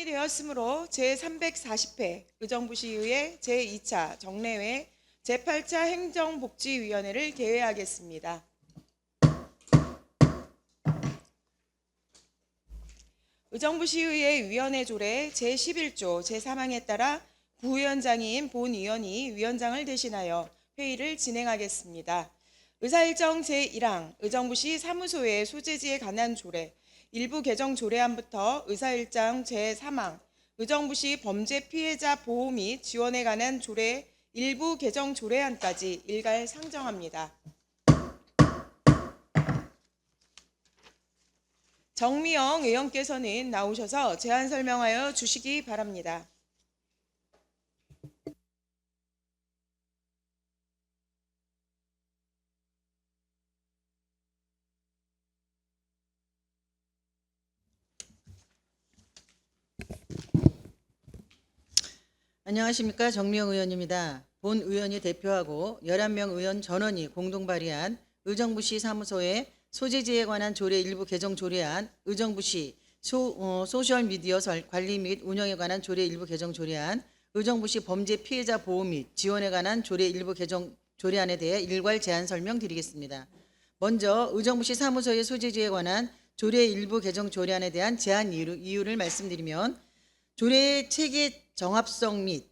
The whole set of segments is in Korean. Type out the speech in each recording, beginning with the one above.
되었으므로 제340회 의정부시의회 제2차 정례회 제8차 행정복지위원회를 개회하겠습니다. 의정부시의회 위원회 조례 제11조 제3항에 따라 부위원장인 본위원이 위원장을 대신하여 회의를 진행하겠습니다. 의사일정 제1항 의정부시 사무소의 소재지에 관한 조례 일부 개정 조례안부터 의사일정 제3항 의정부시 범죄 피해자 보호 및 지원에 관한 조례 일부 개정 조례안까지 일괄 상정합니다. 정미영 의원께서는 나오셔서 제안 설명하여 주시기 바랍니다. 안녕하십니까. 정미영 의원입니다. 본 의원이 대표하고 11명 의원 전원이 공동 발의한 의정부시 사무소의 소재지에 관한 조례 일부 개정 조례안, 의정부시 소셜미디어 관리 및 운영에 관한 조례 일부 개정 조례안, 의정부시 범죄 피해자 보호 및 지원에 관한 조례 일부 개정 조례안에 대해 일괄 제안 설명드리겠습니다. 먼저 의정부시 사무소의 소재지에 관한 조례 일부 개정 조례안에 대한 제안 이유를 말씀드리면 조례의 체계 정합성 및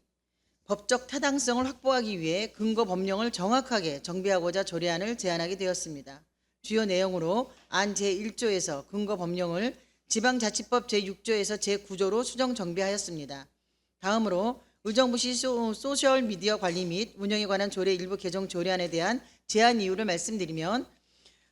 법적 타당성을 확보하기 위해 근거 법령을 정확하게 정비하고자 조례안을 제안하게 되었습니다. 주요 내용으로 안 제1조에서 근거 법령을 지방자치법 제6조에서 제9조로 수정 정비하였습니다. 다음으로 의정부시 소셜미디어 관리 및 운영에 관한 조례 일부 개정 조례안에 대한 제안 이유를 말씀드리면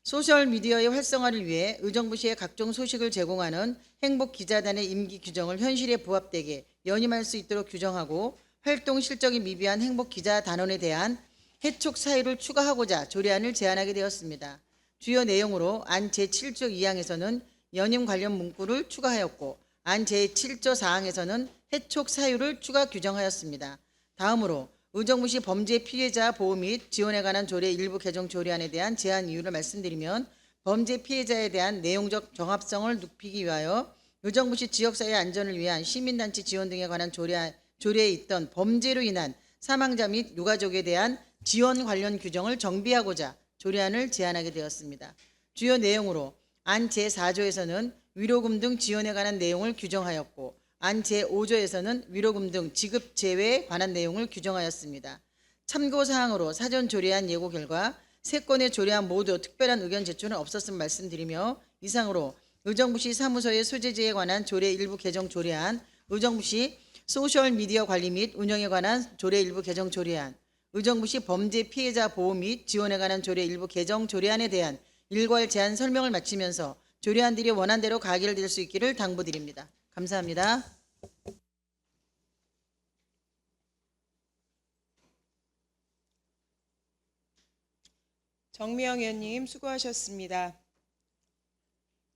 소셜미디어의 활성화를 위해 의정부시에 각종 소식을 제공하는 행복기자단의 임기 규정을 현실에 부합되게 연임할 수 있도록 규정하고 활동 실적이 미비한 행복기자단원에 대한 해촉 사유를 추가하고자 조례안을 제안하게 되었습니다. 주요 내용으로 안 제7조 2항에서는 연임 관련 문구를 추가하였고 안 제7조 4항에서는 해촉 사유를 추가 규정하였습니다. 다음으로 의정부시 범죄 피해자 보호 및 지원에 관한 조례 일부 개정 조례안에 대한 제안 이유를 말씀드리면 범죄 피해자에 대한 내용적 정합성을 높이기 위하여 의정부시 지역사회 안전을 위한 시민단체 지원 등에 관한 조례에 있던 범죄로 인한 사망자 및 유가족에 대한 지원 관련 규정을 정비하고자 조례안을 제안하게 되었습니다. 주요 내용으로 안 제4조에서는 위로금 등 지원에 관한 내용을 규정하였고 안 제5조에서는 위로금 등 지급 제외에 관한 내용을 규정하였습니다. 참고사항으로 사전 조례안 예고 결과 3건의 조례안 모두 특별한 의견 제출은 없었음을 말씀드리며 이상으로 의정부시 사무소의 소재지에 관한 조례 일부 개정 조례안, 의정부시 소셜미디어 관리 및 운영에 관한 조례 일부 개정 조례안, 의정부시 범죄 피해자 보호 및 지원에 관한 조례 일부 개정 조례안에 대한 일괄 제안 설명을 마치면서 조례안들이 원안대로 가결될 수 있기를 당부드립니다. 감사합니다. 정미영 의원님 수고하셨습니다.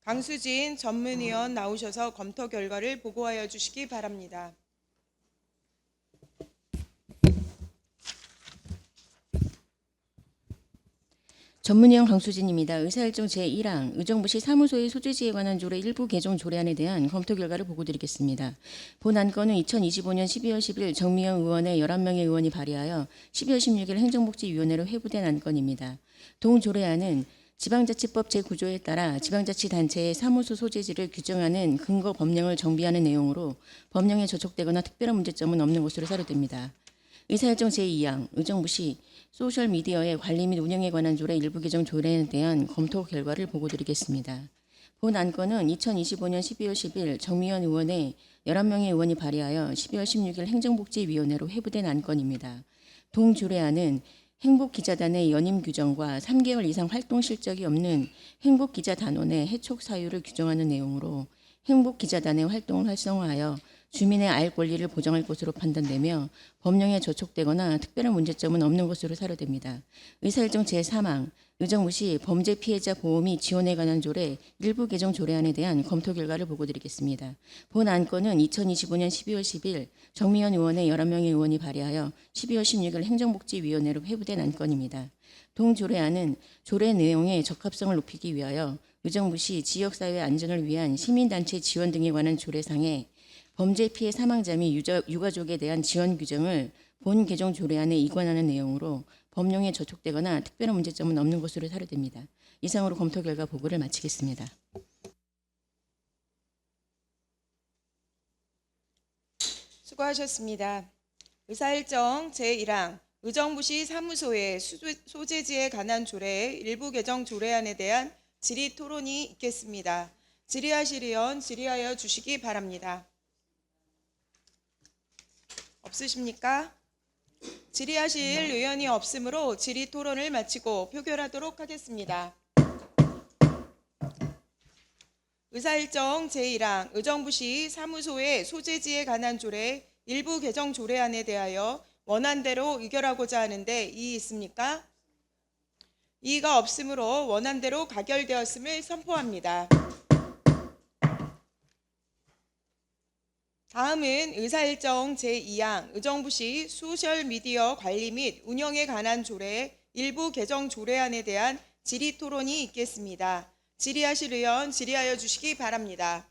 강수진 전문위원 나오셔서 검토 결과를 보고하여 주시기 바랍니다. 전문위원 강수진입니다. 의사일정 제1항 의정부시 사무소의 소재지에 관한 조례 일부 개정 조례안에 대한 검토 결과를 보고드리겠습니다. 본 안건은 2025년 12월 10일 정미영 의원의 11명의 의원이 발의하여 12월 16일 행정복지위원회로 회부된 안건입니다. 동 조례안은 지방자치법 제9조에 따라 지방자치단체의 사무소 소재지를 규정하는 근거 법령을 정비하는 내용으로 법령에 저촉되거나 특별한 문제점은 없는 것으로 사료됩니다. 의사일정 제2항 의정부시 소셜미디어의 관리 및 운영에 관한 조례 일부 개정 조례에 대한 검토 결과를 보고드리겠습니다. 본 안건은 2025년 12월 10일 정미연 의원의 11명의 의원이 발의하여 12월 16일 행정복지위원회로 회부된 안건입니다. 동 조례안은 행복기자단의 연임 규정과 3개월 이상 활동 실적이 없는 행복기자단원의 해촉 사유를 규정하는 내용으로 행복기자단의 활동을 활성화하여 주민의 알 권리를 보장할 것으로 판단되며 법령에 저촉되거나 특별한 문제점은 없는 것으로 사료됩니다. 의사일정 제3항 의정부시 범죄 피해자 보호 및 지원에 관한 조례 일부 개정 조례안에 대한 검토 결과를 보고드리겠습니다. 본 안건은 2025년 12월 10일 정미연 의원의 11명의 의원이 발의하여 12월 16일 행정복지위원회로 회부된 안건입니다. 동 조례안은 조례 내용의 적합성을 높이기 위하여 의정부시 지역사회 안전을 위한 시민단체 지원 등에 관한 조례상에 범죄 피해 사망자 및 유가족에 대한 지원 규정을 본 개정 조례안에 이관하는 내용으로 법령에 저촉되거나 특별한 문제점은 없는 것으로 사료됩니다. 이상으로 검토 결과 보고를 마치겠습니다. 수고하셨습니다. 의사일정 제1항 의정부시 사무소의 소재지에 관한 조례의 일부 개정 조례안에 대한 질의 토론이 있겠습니다. 질의하실 의원 질의하여 주시기 바랍니다. 없으십니까? 질의하실 의원이 없으므로 질의 토론을 마치고 표결하도록 하겠습니다. 의사일정 제1항 의정부시 사무소의 소재지에 관한 조례 일부 개정 조례안에 대하여 원안대로 의결하고자 하는데 이의 있습니까? 이의가 없으므로 원안대로 가결되었음을 선포합니다. 다음은 의사일정 제2항 의정부시 소셜미디어 관리 및 운영에 관한 조례 일부 개정 조례안에 대한 질의 토론이 있겠습니다. 질의하실 의원 질의하여 주시기 바랍니다.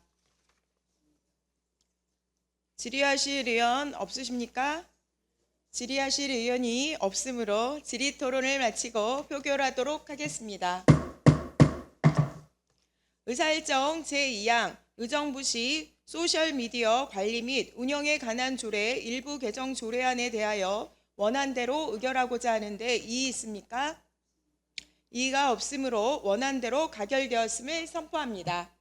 질의하실 의원 없으십니까? 질의하실 의원이 없으므로 질의 토론을 마치고 표결하도록 하겠습니다. 의사일정 제2항 의정부시 소셜미디어 관리 및 운영에 관한 조례 일부 개정 조례안에 대하여 원안대로 의결하고자 하는데 이의 있습니까? 이의가 없으므로 원안대로 가결되었음을 선포합니다.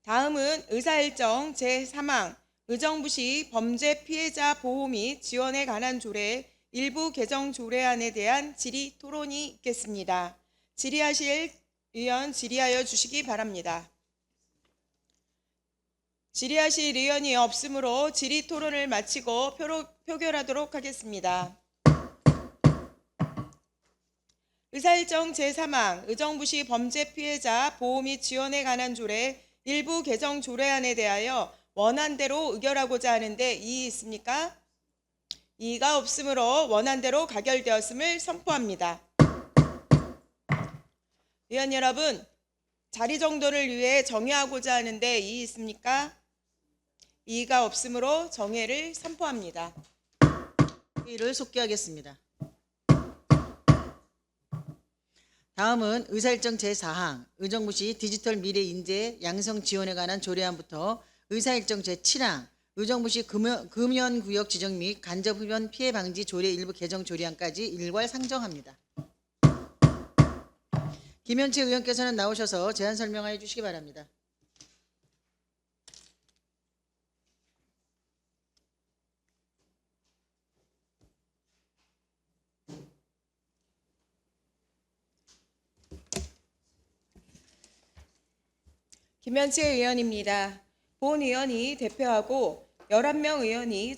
다음은 의사일정 제3항 의정부시 범죄 피해자 보호 및 지원에 관한 조례 일부 개정 조례안에 대한 질의 토론이 있겠습니다. 질의하실 의원 질의하여 주시기 바랍니다. 질의하실 의원이 없으므로 질의 토론을 마치고 표결하도록 하겠습니다. 의사일정 제3항 의정부시 범죄 피해자 보호 및 지원에 관한 조례 일부 개정 조례안에 대하여 원안대로 의결하고자 하는데 이의 있습니까? 이의가 없으므로 원안대로 가결되었음을 선포합니다. 의원 여러분, 자리 정돈을 위해 정회하고자 하는데 이의 있습니까? 이의가 없으므로 정회를 선포합니다. 회의를 속기하겠습니다. 다음은 의사일정 제4항 의정부시 디지털 미래 인재 양성 지원에 관한 조례안부터 의사일정 제7항 의정부시 금연구역 지정 및 간접 흡연 피해 방지 조례 일부 개정 조례안까지 일괄 상정합니다. 김현채 의원께서는 나오셔서 제안 설명하여 주시기 바랍니다. 김현채 의원입니다. 본 의원이 대표하고 11명 의원이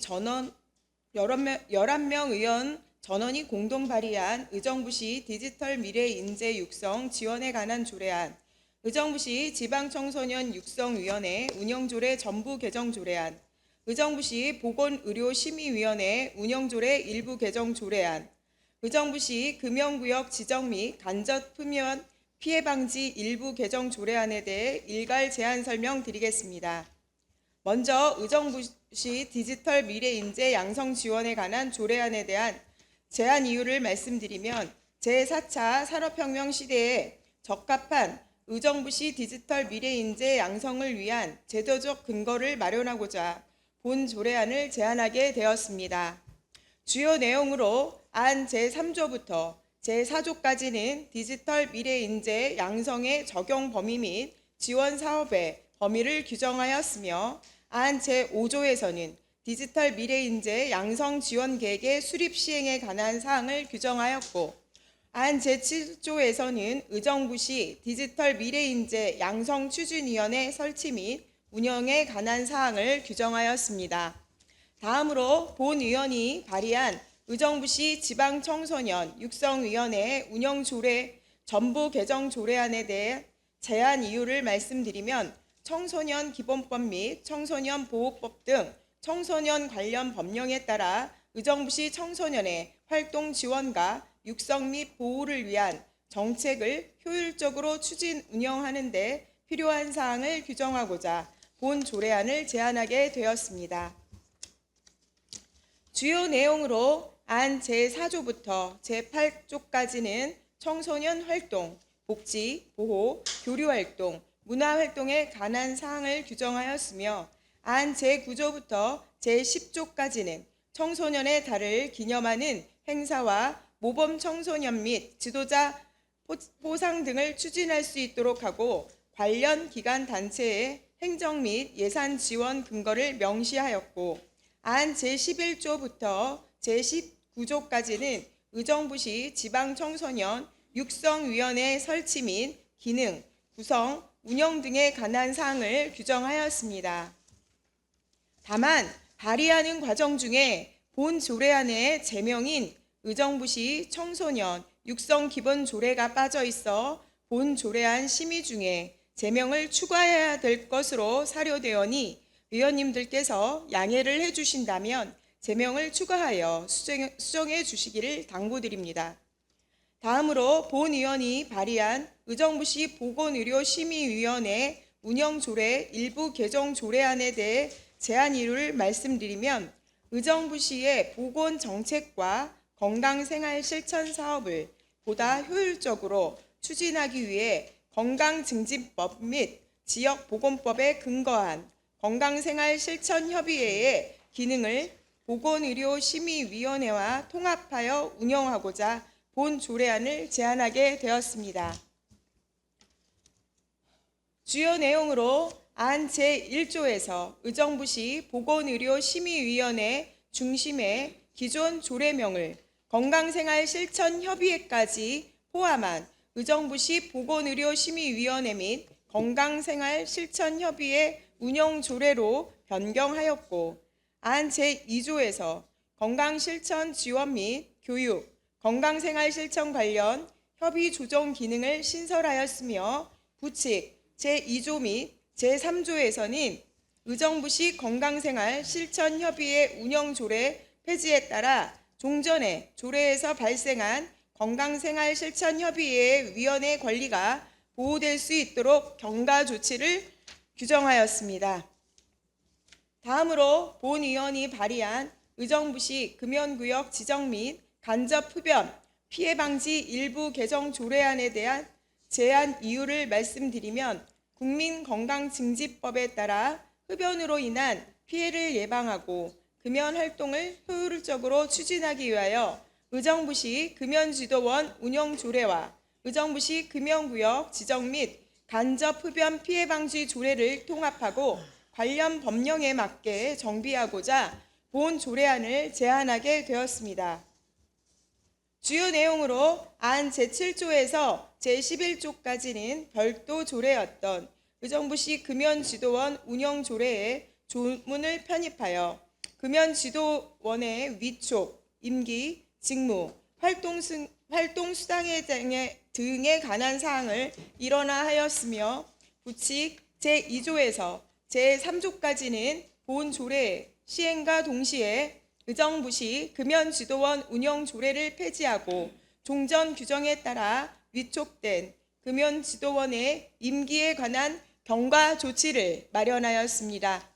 11명 의원 전원이 공동 발의한 의정부시 디지털 미래 인재 육성 지원에 관한 조례안, 의정부시 지방청소년 육성위원회 운영조례 전부 개정 조례안, 의정부시 보건의료심의위원회 운영조례 일부 개정 조례안, 의정부시 금연구역 지정 및 간접 흡연 피해 방지 일부 개정 조례안에 대해 일괄 제안 설명드리겠습니다. 먼저 의정부시 디지털 미래 인재 양성 지원에 관한 조례안에 대한 제안 이유를 말씀드리면 제4차 산업혁명 시대에 적합한 의정부시 디지털 미래 인재 양성을 위한 제도적 근거를 마련하고자 본 조례안을 제안하게 되었습니다. 주요 내용으로 안 제3조부터 제4조까지는 디지털 미래 인재 양성의 적용 범위 및 지원 사업의 범위를 규정하였으며 안 제5조에서는 디지털 미래 인재 양성 지원 계획의 수립 시행에 관한 사항을 규정하였고 안 제7조에서는 의정부시 디지털 미래 인재 양성 추진위원회 설치 및 운영에 관한 사항을 규정하였습니다. 다음으로 본 의원이 발의한 의정부시 지방청소년 육성위원회 운영조례 전부 개정 조례안에 대해 제안 이유를 말씀드리면 청소년 기본법 및 청소년 보호법 등 청소년 관련 법령에 따라 의정부시 청소년의 활동 지원과 육성 및 보호를 위한 정책을 효율적으로 추진 운영하는 데 필요한 사항을 규정하고자 본 조례안을 제안하게 되었습니다. 주요 내용으로 안 제4조부터 제8조까지는 청소년 활동, 복지, 보호, 교류 활동, 문화 활동에 관한 사항을 규정하였으며 안 제9조부터 제10조까지는 청소년의 달을 기념하는 행사와 모범 청소년 및 지도자 포상 등을 추진할 수 있도록 하고 관련 기관 단체의 행정 및 예산 지원 근거를 명시하였고 안 제11조부터 제19조까지는 의정부시 지방청소년 육성위원회 설치 및 기능, 구성, 운영 등에 관한 사항을 규정하였습니다. 다만 발의하는 과정 중에 본 조례안의 제명인 의정부시 청소년 육성기본조례가 빠져 있어 본 조례안 심의 중에 제명을 추가해야 될 것으로 사료되오니 의원님들께서 양해를 해주신다면 제명을 추가하여 수정해 주시기를 당부드립니다. 다음으로 본 의원이 발의한 의정부시 보건의료심의위원회 운영조례 일부 개정 조례안에 대해 제안 이유를 말씀드리면 의정부시의 보건정책과 건강생활 실천 사업을 보다 효율적으로 추진하기 위해 건강증진법 및 지역보건법에 근거한 건강생활 실천협의회의 기능을 보건의료심의위원회와 통합하여 운영하고자 본 조례안을 제안하게 되었습니다. 주요 내용으로 안 제1조에서 의정부시 보건의료심의위원회 중심의 기존 조례명을 건강생활실천협의회까지 포함한 의정부시 보건의료심의위원회 및 건강생활실천협의회 운영조례로 변경하였고 안 제2조에서 건강실천 지원 및 교육, 건강생활실천 관련 협의 조정 기능을 신설하였으며 부칙 제2조 및 제3조에서는 의정부시 건강생활실천협의회 운영조례 폐지에 따라 종전에 조례에서 발생한 건강생활실천협의회 위원회 권리가 보호될 수 있도록 경과 조치를 규정하였습니다. 다음으로 본 의원이 발의한 의정부시 금연구역 지정 및 간접 흡연 피해 방지 일부 개정 조례안에 대한 제안 이유를 말씀드리면 국민건강증진법에 따라 흡연으로 인한 피해를 예방하고 금연 활동을 효율적으로 추진하기 위하여 의정부시 금연지도원 운영조례와 의정부시 금연구역 지정 및 간접 흡연 피해 방지 조례를 통합하고 관련 법령에 맞게 정비하고자 본 조례안을 제안하게 되었습니다. 주요 내용으로 안 제7조에서 제11조까지는 별도 조례였던 의정부시 금연지도원 운영조례에 조문을 편입하여 금연지도원의 위촉, 임기, 직무, 활동수당회 등에 관한 사항을 일원화하였으며 부칙 제2조에서 제3조까지는 본 조례 시행과 동시에 의정부시 금연지도원 운영조례를 폐지하고 종전 규정에 따라 위촉된 금연지도원의 임기에 관한 경과 조치를 마련하였습니다.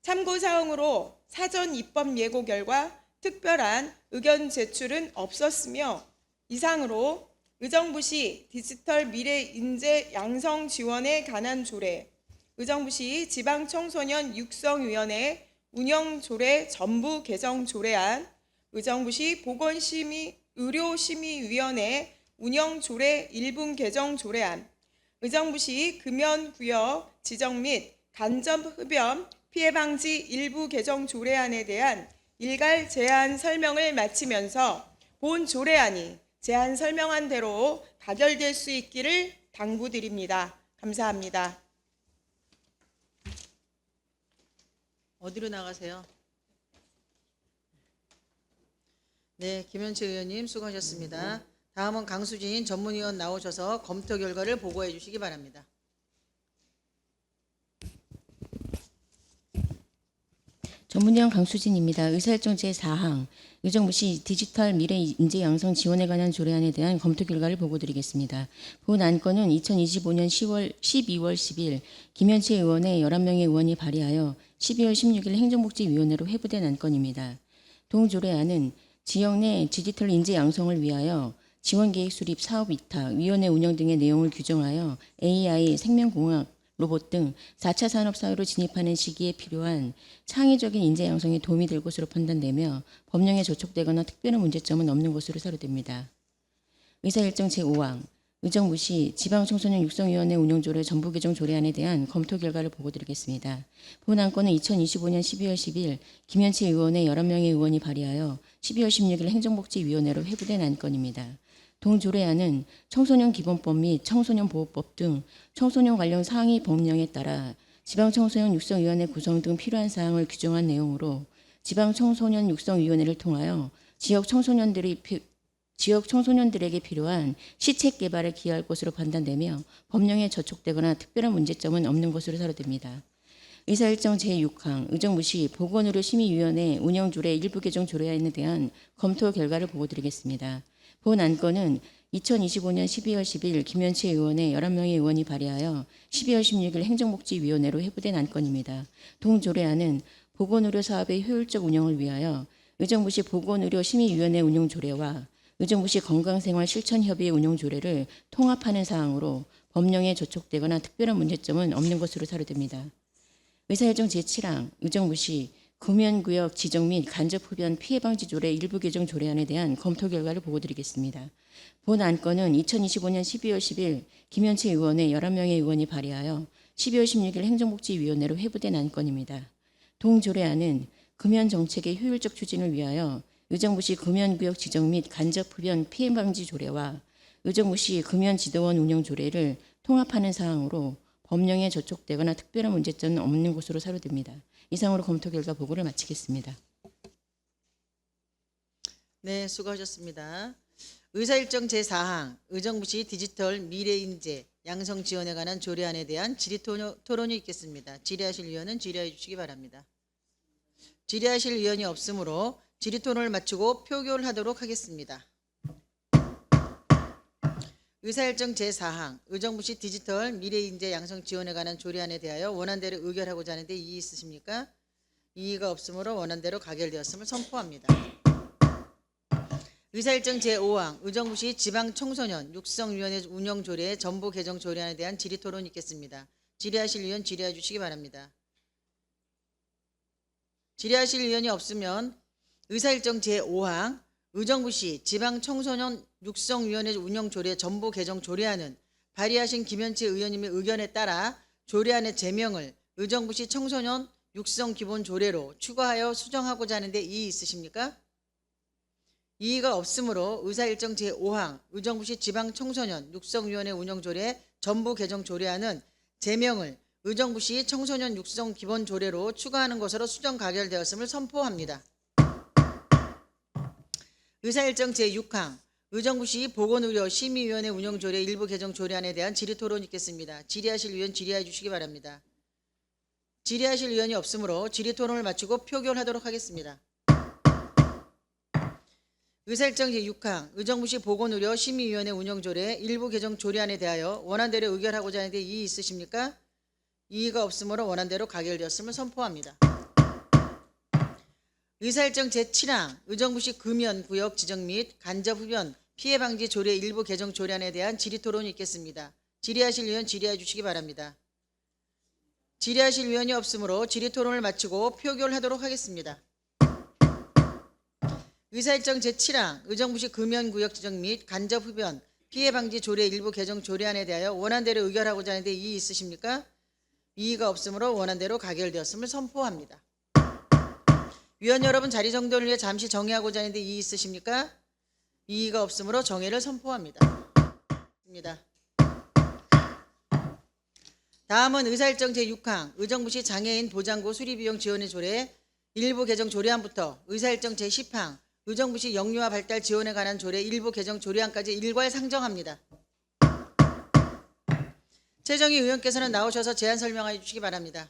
참고사항으로 사전 입법 예고 결과 특별한 의견 제출은 없었으며 이상으로 의정부시 디지털 미래 인재 양성 지원에 관한 조례, 의정부시 지방청소년 육성위원회 운영조례 전부 개정 조례안, 의정부시 의료심의위원회 운영조례 일부 개정 조례안, 의정부시 금연구역 지정 및 간접 흡연 피해 방지 일부 개정 조례안에 대한 일괄 제안 설명을 마치면서 본 조례안이 제안 설명한 대로 가결될 수 있기를 당부드립니다. 감사합니다. 어디로 나가세요? 네, 김현채 의원님 수고하셨습니다. 다음은 강수진 전문위원 나오셔서 검토 결과를 보고해 주시기 바랍니다. 전문위원 강수진입니다. 의사일정 제4항 의정부시 디지털 미래 인재 양성 지원에 관한 조례안에 대한 검토 결과를 보고드리겠습니다. 본 안건은 2025년 12월 10일 김현채 의원의 11명의 의원이 발의하여 12월 16일 행정복지위원회로 회부된 안건입니다. 동조례안은 지역 내 디지털 인재 양성을 위하여 지원계획 수립, 사업 위탁, 위원회 운영 등의 내용을 규정하여 AI, 생명공학, 로봇 등 4차 산업사회로 진입하는 시기에 필요한 창의적인 인재 양성에 도움이 될 것으로 판단되며 법령에 저촉되거나 특별한 문제점은 없는 것으로 사료됩니다. 의사일정 제5항 의정부시 지방청소년 육성위원회 운영조례 전부 개정 조례안에 대한 검토 결과를 보고드리겠습니다. 본 안건은 2025년 12월 10일 김현채 의원의 11명의 의원이 발의하여 12월 16일 행정복지위원회로 회부된 안건입니다. 동조례안은 청소년 기본법 및 청소년 보호법 등 청소년 관련 상위 법령에 따라 지방청소년 육성위원회 구성 등 필요한 사항을 규정한 내용으로 지방청소년 육성위원회를 통하여 지역 청소년들에게 필요한 시책 개발에 기여할 것으로 판단되며 법령에 저촉되거나 특별한 문제점은 없는 것으로 사료됩니다. 의사일정 제6항 의정부시 보건의료심의위원회 운영조례 일부 개정 조례안에 대한 검토 결과를 보고드리겠습니다. 본 안건은 2025년 12월 10일 김현채 의원의 11명의 의원이 발의하여 12월 16일 행정복지위원회로 회부된 안건입니다. 동조례안은 보건의료 사업의 효율적 운영을 위하여 의정부시 보건의료심의위원회 운영조례와 의정부시 건강생활실천협의회 운영조례를 통합하는 사항으로 법령에 저촉되거나 특별한 문제점은 없는 것으로 사료됩니다. 의사일정 제7항 의정부시 금연구역 지정 및 간접흡연 피해방지조례 일부 개정 조례안에 대한 검토 결과를 보고드리겠습니다. 본 안건은 2025년 12월 10일 김현채 의원의 11명의 의원이 발의하여 12월 16일 행정복지위원회로 회부된 안건입니다. 동조례안은 금연정책의 효율적 추진을 위하여 의정부시 금연구역 지정 및 간접흡연 피해방지 조례와 의정부시 금연지도원 운영조례를 통합하는 사항으로 법령에 저촉되거나 특별한 문제점은 없는 것으로 사료됩니다. 이상으로 검토 결과 보고를 마치겠습니다. 네, 수고하셨습니다. 의사일정 제4항 의정부시 디지털 미래인재 양성 지원에 관한 조례안에 대한 질의 토론이 있겠습니다. 질의하실 위원은 질의해 주시기 바랍니다. 질의하실 위원이 없으므로 질의 토론을 마치고 표결을 하도록 하겠습니다. 의사일정 제4항 의정부시 디지털 미래인재 양성 지원에 관한 조례안에 대하여 원안대로 의결하고자 하는데 이의 있으십니까? 이의가 없으므로 원안대로 가결되었음을 선포합니다. 의사일정 제5항 의정부시 지방청소년 육성위원회 운영조례 전부 개정 조례안에 대한 질의토론이 있겠습니다. 질의하실 위원 질의해 주시기 바랍니다. 질의하실 위원이 없으면 의사일정 제5항 의정부시 지방청소년 육성위원회 운영조례 전부 개정 조례안은 발의하신 김현채 의원님의 의견에 따라 조례안의 제명을 의정부시 청소년 육성기본조례로 추가하여 수정하고자 하는데 이의 있으십니까? 이의가 없으므로 의사일정 제5항 의정부시 지방청소년 육성위원회 운영조례 전부 개정 조례안은 제명을 의정부시 청소년 육성기본조례로 추가하는 것으로 수정 가결되었음을 선포합니다. 의사일정 제6항 의정부시 보건의료심의위원회 운영조례 일부 개정 조례안에 대한 질의토론이 있겠습니다. 질의하실 위원 질의해 주시기 바랍니다. 질의하실 위원이 없으므로 질의토론을 마치고 표결하도록 하겠습니다. 의사일정 제6항 의정부시 보건의료심의위원회 운영조례 일부 개정 조례안에 대하여 원안대로 의결하고자 하는데 이의 있으십니까? 이의가 없으므로 원안대로 가결되었음을 선포합니다. 의사일정 제7항 의정부시 금연구역 지정 및 간접흡연 피해방지 조례 일부 개정 조례안에 대한 질의토론이 있겠습니다. 질의하실 위원 질의해 주시기 바랍니다. 질의하실 위원이 없으므로 질의토론을 마치고 표결하도록 하겠습니다. 의사일정 제7항 의정부시 금연구역 지정 및 간접흡연 피해방지 조례 일부 개정 조례안에 대하여 원안대로 의결하고자 하는데 이의 있으십니까? 이의가 없으므로 원안대로 가결되었음을 선포합니다. 위원 여러분 자리 정돈을 위해 잠시 정회하고자 하는데 이의 있으십니까? 이의가 없으므로 정회를 선포합니다. 다음은 의사일정 제6항 의정부시 장애인 보장고 수리비용 지원의 조례 일부 개정 조례안부터 의사일정 제10항 의정부시 영유아 발달 지원에 관한 조례 일부 개정 조례안까지 일괄 상정합니다. 최정희 의원께서는 나오셔서 제안 설명해 주시기 바랍니다.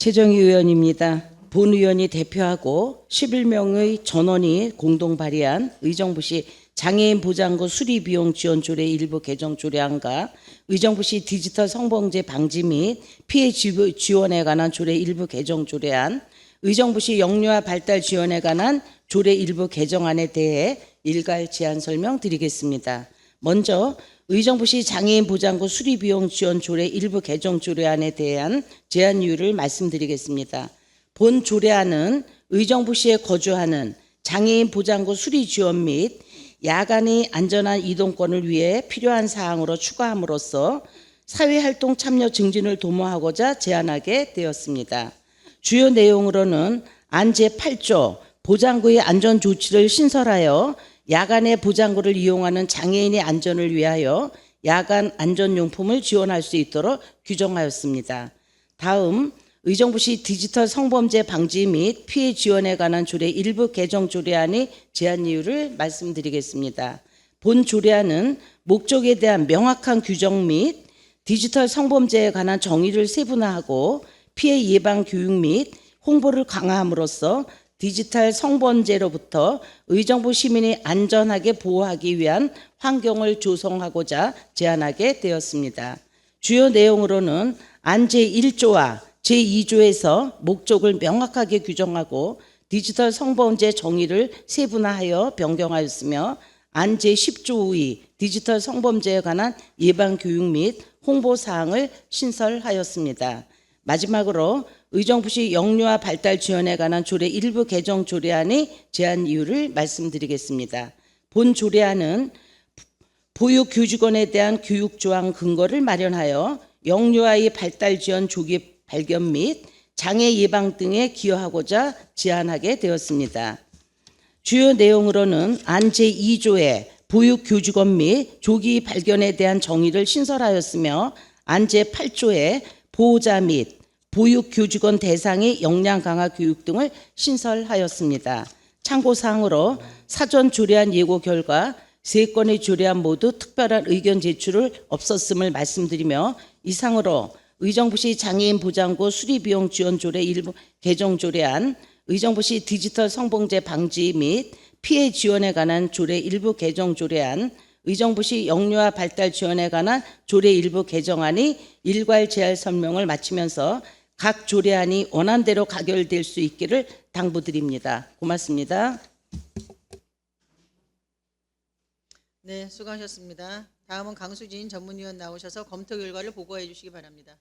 최정희 의원입니다. 본 의원이 대표하고 11명의 전원이 공동 발의한 의정부시 장애인 보장구 수리 비용 지원 조례 일부 개정 조례안과 의정부시 디지털 성범죄 방지 및 피해 지원에 관한 조례 일부 개정 조례안, 의정부시 영유아 발달 지원에 관한 조례 일부 개정안에 대해 일괄 제안 설명드리겠습니다. 먼저 의정부시 장애인 보장구 수리 비용 지원 조례 일부 개정 조례안에 대한 제안 이유를 말씀드리겠습니다. 본 조례안은 의정부시에 거주하는 장애인 보장구 수리 지원 및 야간의 안전한 이동권을 위해 필요한 사항으로 추가함으로써 사회활동 참여 증진을 도모하고자 제안하게 되었습니다. 주요 내용으로는 안 제8조 보장구의 안전조치를 신설하여 야간에 보장구를 이용하는 장애인의 안전을 위하여 야간 안전용품을 지원할 수 있도록 규정하였습니다. 다음 의정부시 디지털 성범죄 방지 및 피해 지원에 관한 조례 일부 개정 조례안의 제안 이유를 말씀드리겠습니다. 본 조례안은 목적에 대한 명확한 규정 및 디지털 성범죄에 관한 정의를 세분화하고 피해 예방 교육 및 홍보를 강화함으로써 디지털 성범죄로부터 의정부 시민이 안전하게 보호하기 위한 환경을 조성하고자 제안하게 되었습니다. 주요 내용으로는 안 제1조와 제2조에서 목적을 명확하게 규정하고 디지털 성범죄 정의를 세분화하여 변경하였으며 안 제10조의 디지털 성범죄에 관한 예방 교육 및 홍보 사항을 신설하였습니다. 마지막으로 의정부시 영유아 발달 지원에 관한 조례 일부 개정 조례안의 제안 이유를 말씀드리겠습니다. 본 조례안은 보육교직원에 대한 교육조항 근거를 마련하여 영유아의 발달 지원 조기 발견 및 장애 예방 등에 기여하고자 제안하게 되었습니다. 주요 내용으로는 안 제2조에 보육교직원 및 조기 발견에 대한 정의를 신설하였으며 안 제8조에 보호자 및 보육교직원 대상의 역량 강화 교육 등을 신설하였습니다. 참고사항으로 사전 조례안 예고 결과 3건의 조례안 모두 특별한 의견 제출을 없었음을 말씀드리며 이상으로 의정부시 장애인 보장구 수리비용 지원 조례 일부 개정 조례안, 의정부시 디지털 성범죄 방지 및 피해 지원에 관한 조례 일부 개정 조례안, 의정부시 영유아 발달 지원에 관한 조례 일부 개정안이 일괄 제안 설명을 마치면서 각 조례안이 원안대로 가결될 수 있기를 당부드립니다. 고맙습니다. 네, 수고하셨습니다. 다음은 강수진 전문위원 나오셔서 검토 결과를 보고해 주시기 바랍니다.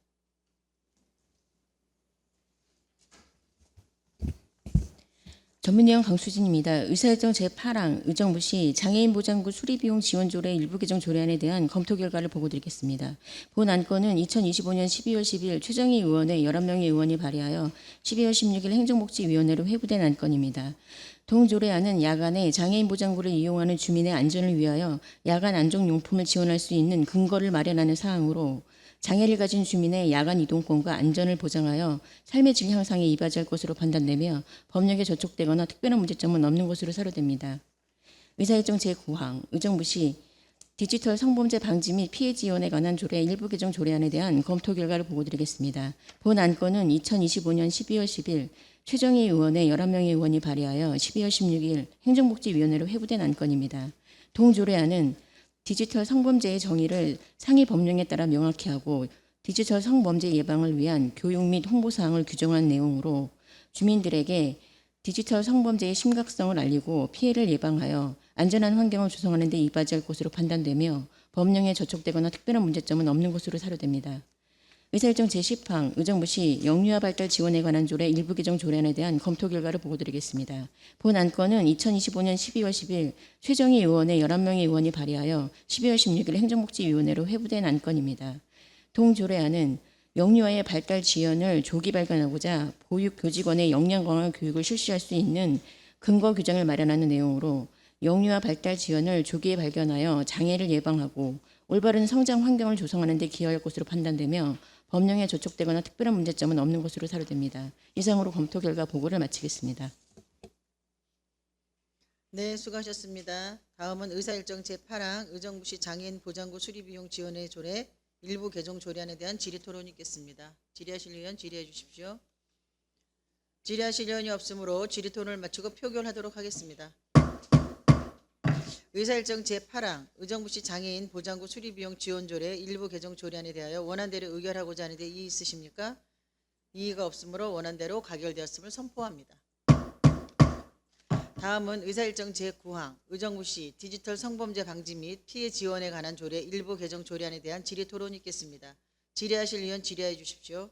전문위원 강수진입니다. 의사일정 제8항 의정부시 장애인 보장구 수리비용 지원조례 일부 개정 조례안에 대한 검토 결과를 보고드리겠습니다. 본 안건은 2025년 12월 10일 최정희 의원의 11명의 의원이 발의하여 12월 16일 행정복지위원회로 회부된 안건입니다. 동조례안은 야간에 장애인 보장구를 이용하는 주민의 안전을 위하여 야간 안정용품을 지원할 수 있는 근거를 마련하는 사항으로 장애를 가진 주민의 야간 이동권과 안전을 보장하여 삶의 질 향상에 이바지할 것으로 판단되며 법령에 저촉되거나 특별한 문제점은 없는 것으로 사료됩니다. 의사일정 제9항 의정부시 디지털 성범죄 방지 및 피해 지원에 관한 조례 일부 개정 조례안에 대한 검토 결과를 보고드리겠습니다. 본 안건은 2025년 12월 10일 최정희 의원의 11명의 의원이 발의하여 12월 16일 행정복지위원회로 회부된 안건입니다. 동조례안은 디지털 성범죄의 정의를 상위 법령에 따라 명확히 하고 디지털 성범죄 예방을 위한 교육 및 홍보사항을 규정한 내용으로 주민들에게 디지털 성범죄의 심각성을 알리고 피해를 예방하여 안전한 환경을 조성하는 데 이바지할 것으로 판단되며 법령에 저촉되거나 특별한 문제점은 없는 것으로 사료됩니다. 의사일정 제10항 의정부시 영유아 발달 지원에 관한 조례 일부 개정 조례안에 대한 검토 결과를 보고드리겠습니다. 본 안건은 2025년 12월 10일 최정희 의원의 11명의 의원이 발의하여 12월 16일 행정복지위원회로 회부된 안건입니다. 동조례안은 영유아의 발달 지연을 조기 발견하고자 보육교직원의 역량 강화 교육을 실시할 수 있는 근거 규정을 마련하는 내용으로 영유아 발달 지연을 조기에 발견하여 장애를 예방하고 올바른 성장 환경을 조성하는 데 기여할 것으로 판단되며 법령에 저촉되거나 특별한 문제점은 없는 것으로 사료됩니다. 이상으로 검토 결과 보고를 마치겠습니다. 네, 수고하셨습니다. 다음은 의사일정 제8항 의정부시 장애인 보장구 수리비용 지원의 조례 일부 개정 조례안에 대한 질의 토론이 있겠습니다. 질의하실 의원 질의해 주십시오. 질의하실 의원이 없으므로 질의토론을 마치고 표결하도록 하겠습니다. 의사일정 제8항 의정부시 장애인 보장구 수리비용 지원조례 일부 개정 조례안에 대하여 원안대로 의결하고자 하는데 이의 있으십니까? 이의가 없으므로 원안대로 가결되었음을 선포합니다. 다음은 의사일정 제9항 의정부시 디지털 성범죄 방지 및 피해 지원에 관한 조례 일부 개정 조례안에 대한 질의토론이 있겠습니다. 질의하실 의원 질의해 주십시오.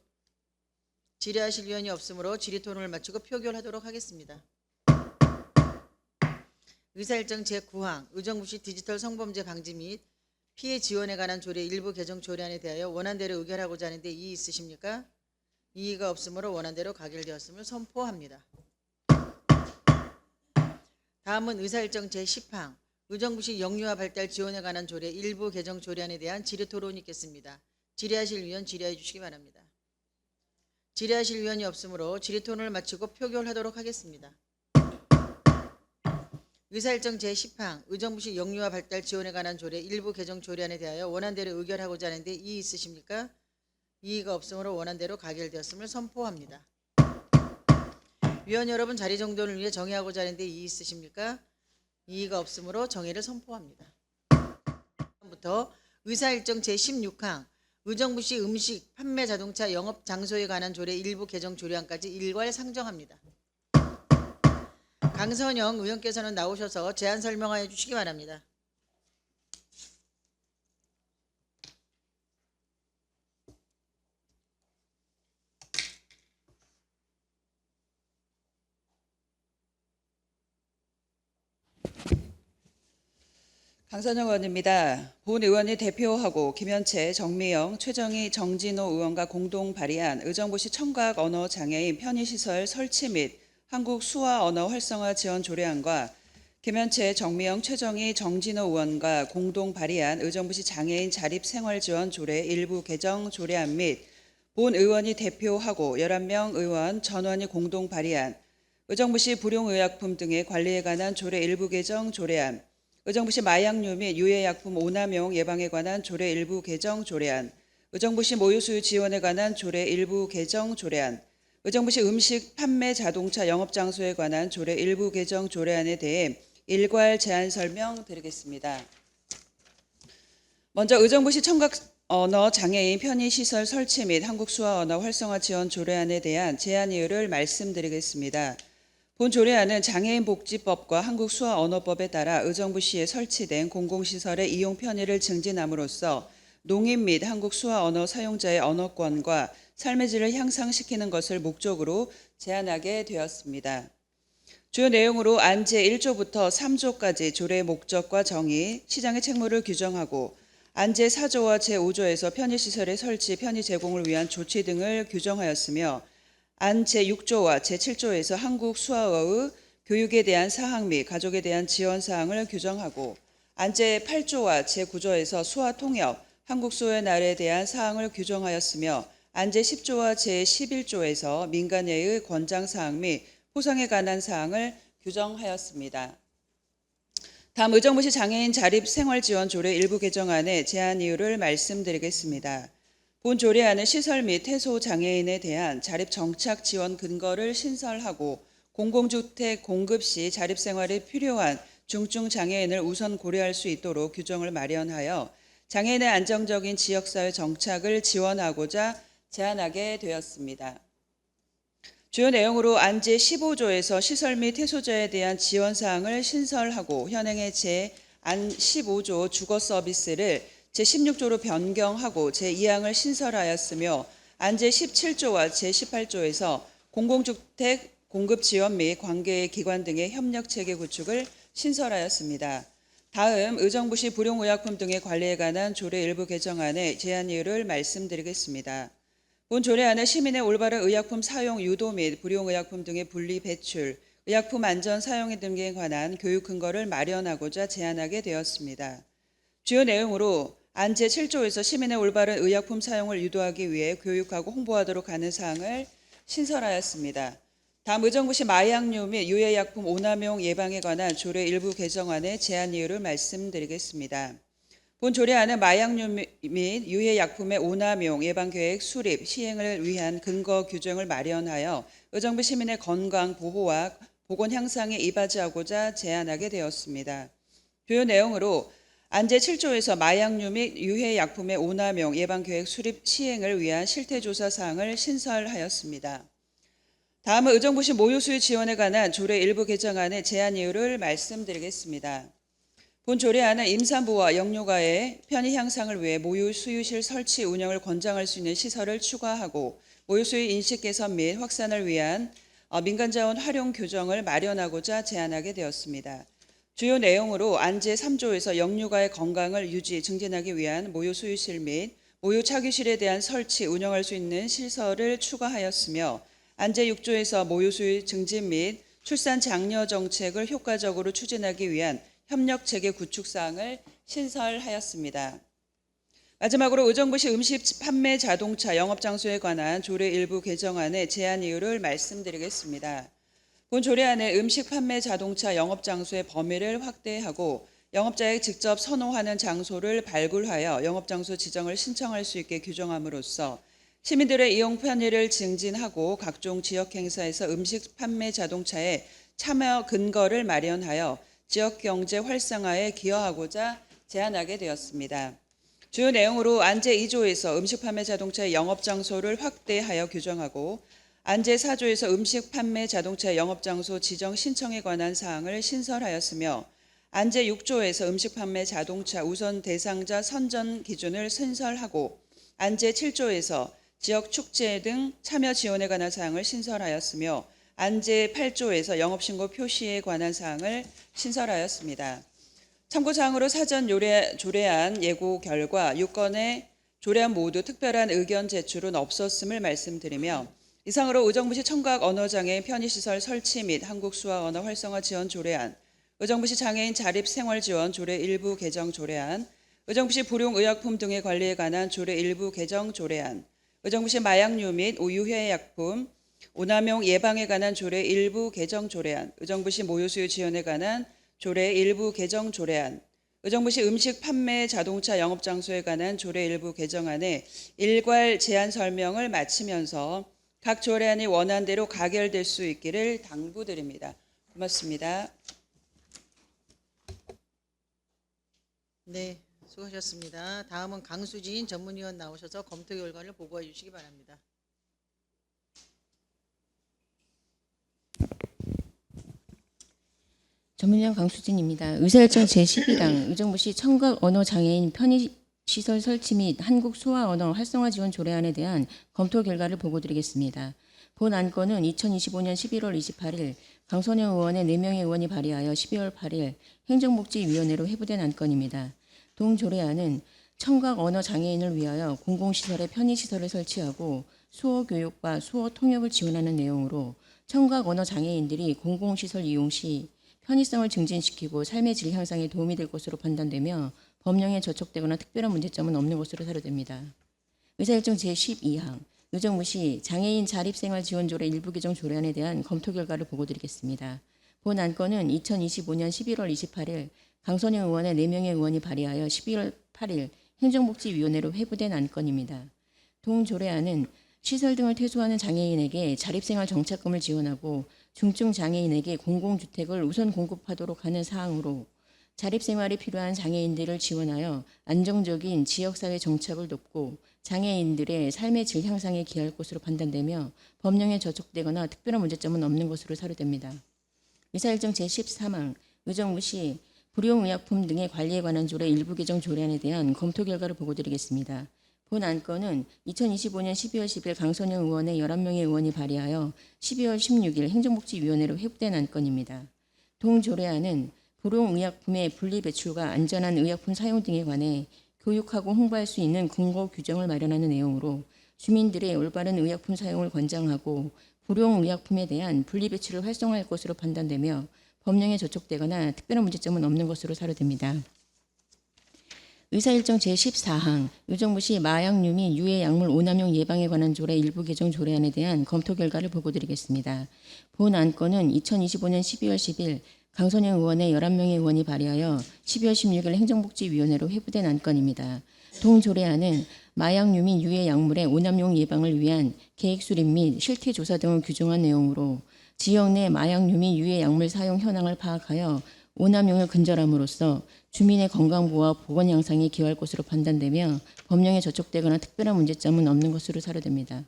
질의하실 의원이 없으므로 질의토론을 마치고 표결하도록 하겠습니다. 의사일정 제9항 의정부시 디지털 성범죄 방지 및 피해 지원에 관한 조례 일부 개정 조례안에 대하여 원안대로 의결하고자 하는데 이의 있으십니까? 이의가 없으므로 원안대로 가결되었음을 선포합니다. 다음은 의사일정 제10항 의정부시 영유아 발달 지원에 관한 조례 일부 개정 조례안에 대한 질의토론이 있겠습니다. 질의하실 의원 질의해 주시기 바랍니다. 질의하실 의원이 없으므로 질의토론을 마치고 표결하도록 하겠습니다. 의사일정 제10항 의정부시 영유아 발달 지원에 관한 조례 일부 개정 조례안에 대하여 원안대로 의결하고자 하는데 이의 있으십니까? 이의가 없으므로 원안대로 가결되었음을 선포합니다. 위원 여러분 자리 정돈을 위해 정의하고자 하는데 이의 있으십니까? 이의가 없으므로 정의를 선포합니다. 다음부터 의사일정 제16항 의정부시 음식, 판매 자동차 영업 장소에 관한 조례 일부 개정 조례안까지 일괄 상정합니다. 강선영 의원께서는 나오셔서 제안 설명하여 주시기 바랍니다. 강선영 의원입니다. 본 의원이 대표하고 김현채, 정미영, 최정희, 정진호 의원과 공동 발의한 의정부시 청각 언어 장애인 편의시설 설치 및 한국 수화 언어 활성화 지원 조례안과 김현채, 정미영, 최정희, 정진호 의원과 공동 발의한 의정부시 장애인 자립생활 지원 조례 일부 개정 조례안 및 본 의원이 대표하고 11명 의원 전원이 공동 발의한 의정부시 불용의약품 등의 관리에 관한 조례 일부 개정 조례안, 의정부시 마약류 및 유해약품 오남용 예방에 관한 조례 일부 개정 조례안, 의정부시 모유수유 지원에 관한 조례 일부 개정 조례안, 의정부시 음식 판매 자동차 영업장소에 관한 조례 일부 개정 조례안에 대해 일괄 제안 설명 드리겠습니다. 먼저 의정부시 청각 언어 장애인 편의시설 설치 및 한국 수화 언어 활성화 지원 조례안에 대한 제안 이유를 말씀드리겠습니다. 본 조례안은 장애인복지법과 한국수화언어법에 따라 의정부시에 설치된 공공시설의 이용 편의를 증진함으로써 농인 및 한국수화언어 사용자의 언어권과 삶의 질을 향상시키는 것을 목적으로 제안하게 되었습니다. 주요 내용으로 안 제1조부터 3조까지 조례의 목적과 정의, 시장의 책무를 규정하고 안 제4조와 제5조에서 편의시설의 설치, 편의 제공을 위한 조치 등을 규정하였으며 안 제6조와 제7조에서 한국 수화어의 교육에 대한 사항 및 가족에 대한 지원 사항을 규정하고 안 제8조와 제9조에서 수화 통역, 한국 수호의 날에 대한 사항을 규정하였으며 안 제10조와 제11조에서 민간예의 권장 사항 및 포상에 관한 사항을 규정하였습니다. 다음 의정부시 장애인 자립생활지원 조례 일부 개정안의 제안 이유를 말씀드리겠습니다. 본 조례안은 시설 및 해소 장애인에 대한 자립 정착 지원 근거를 신설하고 공공주택 공급 시 자립생활에 필요한 중증 장애인을 우선 고려할 수 있도록 규정을 마련하여 장애인의 안정적인 지역사회 정착을 지원하고자 제안하게 되었습니다. 주요 내용으로 안 제15조에서 시설 및 해소자에 대한 지원 사항을 신설하고 현행의 안 15조 주거 서비스를 제16조로 변경하고 제2항을 신설하였으며 안 제17조와 제18조에서 공공주택 공급 지원 및 관계 기관 등의 협력 체계 구축을 신설하였습니다. 다음 의정부시 불용의약품 등의 관리에 관한 조례 일부 개정안의 제안 이유를 말씀드리겠습니다. 본 조례안은 시민의 올바른 의약품 사용 유도 및 불용의약품 등의 분리 배출, 의약품 안전 사용 등에 관한 교육 근거를 마련하고자 제안하게 되었습니다. 주요 내용으로 안 제7조에서 시민의 올바른 의약품 사용을 유도하기 위해 교육하고 홍보하도록 하는 사항을 신설하였습니다. 다음 의정부시 마약류 및 유해약품 오남용 예방에 관한 조례 일부 개정안의 제안 이유를 말씀드리겠습니다. 본 조례안은 마약류 및 유해약품의 오남용 예방계획 수립, 시행을 위한 근거 규정을 마련하여 의정부 시민의 건강 보호와 보건 향상에 이바지하고자 제안하게 되었습니다. 주요 내용으로 안제 7조에서 마약류 및 유해약품의 오남용 예방계획 수립 시행을 위한 실태조사 사항을 신설하였습니다. 다음은 의정부시 모유수유 지원에 관한 조례 일부 개정안의 제안 이유를 말씀드리겠습니다. 본 조례안은 임산부와 영유아의 편의 향상을 위해 모유수유실 설치 운영을 권장할 수 있는 시설을 추가하고 모유수유 인식 개선 및 확산을 위한 민간자원 활용 규정을 마련하고자 제안하게 되었습니다. 주요 내용으로 안제 3조에서 영유아의 건강을 유지, 증진하기 위한 모유수유실 및 모유착유실에 대한 설치, 운영할 수 있는 시설을 추가하였으며 안제 6조에서 모유수유 증진 및 출산 장려 정책을 효과적으로 추진하기 위한 협력체계 구축 사항을 신설하였습니다. 마지막으로 의정부시 음식 판매 자동차 영업장소에 관한 조례 일부 개정안의 제안 이유를 말씀드리겠습니다. 본 조례안은 음식 판매 자동차 영업장소의 범위를 확대하고 영업자에 직접 선호하는 장소를 발굴하여 영업장소 지정을 신청할 수 있게 규정함으로써 시민들의 이용 편의를 증진하고 각종 지역 행사에서 음식 판매 자동차의 참여 근거를 마련하여 지역 경제 활성화에 기여하고자 제안하게 되었습니다. 주요 내용으로 안제 2조에서 음식 판매 자동차의 영업 장소를 확대하여 규정하고 안제 4조에서 음식 판매 자동차 영업 장소 지정 신청에 관한 사항을 신설하였으며 안제 6조에서 음식 판매 자동차 우선 대상자 선정 기준을 신설하고 안제 7조에서 지역 축제 등 참여 지원에 관한 사항을 신설하였으며 안제 8조에서 영업신고 표시에 관한 사항을 신설하였습니다. 참고사항으로 사전 조례안 예고 결과 6건의 조례안 모두 특별한 의견 제출은 없었음을 말씀드리며 이상으로 의정부시 청각 언어장애인 편의시설 설치 및 한국수화언어 활성화 지원 조례안, 의정부시 장애인 자립생활지원 조례 일부 개정 조례안, 의정부시 불용의약품 등의 관리에 관한 조례 일부 개정 조례안, 의정부시 마약류 및 유해약품 오남용 예방에 관한 조례 일부 개정 조례안, 의정부시 모유수유 지원에 관한 조례 일부 개정 조례안, 의정부시 음식 판매 자동차 영업장소에 관한 조례 일부 개정안의 일괄 제안 설명을 마치면서 각 조례안이 원안대로 가결될 수 있기를 당부드립니다. 고맙습니다. 네, 수고하셨습니다. 다음은 강수진 전문위원 나오셔서 검토 결과를 보고해 주시기 바랍니다. 전문위원 강수진입니다. 의사일정 제12당 의정부시 청각 언어 장애인 편의시설 설치 및 한국 수화 언어 활성화 지원 조례안에 대한 검토 결과를 보고드리겠습니다. 본 안건은 2025년 11월 28일 강선영 의원의 4명의 의원이 발의하여 12월 8일 행정복지위원회로 회부된 안건입니다. 동 조례안은 청각 언어 장애인을 위하여 공공시설에 편의시설을 설치하고 수어 교육과 수어 통역을 지원하는 내용으로 청각 언어 장애인들이 공공시설 이용 시 편의성을 증진시키고 삶의 질 향상에 도움이 될 것으로 판단되며 법령에 저촉되거나 특별한 문제점은 없는 것으로 사료됩니다. 의사일정 제12항 의정부시 장애인 자립생활지원조례 일부 개정 조례안에 대한 검토 결과를 보고드리겠습니다. 본 안건은 2025년 11월 28일 강선영 의원의 4명의 의원이 발의하여 12월 8일 행정복지위원회로 회부된 안건입니다. 동 조례안은 시설 등을 퇴소하는 장애인에게 자립생활 정착금을 지원하고 중증 장애인에게 공공주택을 우선 공급하도록 하는 사항으로 자립생활이 필요한 장애인들을 지원하여 안정적인 지역사회 정착을 돕고 장애인들의 삶의 질 향상에 기여할 것으로 판단되며 법령에 저촉되거나 특별한 문제점은 없는 것으로 사료됩니다. 의사일정 제13항 의정부시 불용의약품 등의 관리에 관한 조례 일부 개정 조례안에 대한 검토 결과를 보고드리겠습니다. 본 안건은 2025년 12월 10일 강선영 의원의 11명의 의원이 발의하여 12월 16일 행정복지위원회로 회부된 안건입니다. 동 조례안은 불용의약품의 분리배출과 안전한 의약품 사용 등에 관해 교육하고 홍보할 수 있는 근거 규정을 마련하는 내용으로 주민들의 올바른 의약품 사용을 권장하고 불용의약품에 대한 분리배출을 활성화할 것으로 판단되며 법령에 저촉되거나 특별한 문제점은 없는 것으로 사료됩니다. 의사일정 제14항 의정부시 마약류 및 유해약물 오남용 예방에 관한 조례 일부 개정 조례안에 대한 검토 결과를 보고드리겠습니다. 본 안건은 2025년 12월 10일 강선영 의원의 11명의 의원이 발의하여 12월 16일 행정복지위원회로 회부된 안건입니다. 동조례안은 마약류 및 유해 약물의 오남용 예방을 위한 계획 수립 및 실태 조사 등을 규정한 내용으로 지역 내 마약류 및 유해 약물 사용 현황을 파악하여 오남용을 근절함으로써 주민의 건강보호와 보건 향상에 기여할 것으로 판단되며 법령에 저촉되거나 특별한 문제점은 없는 것으로 사료됩니다.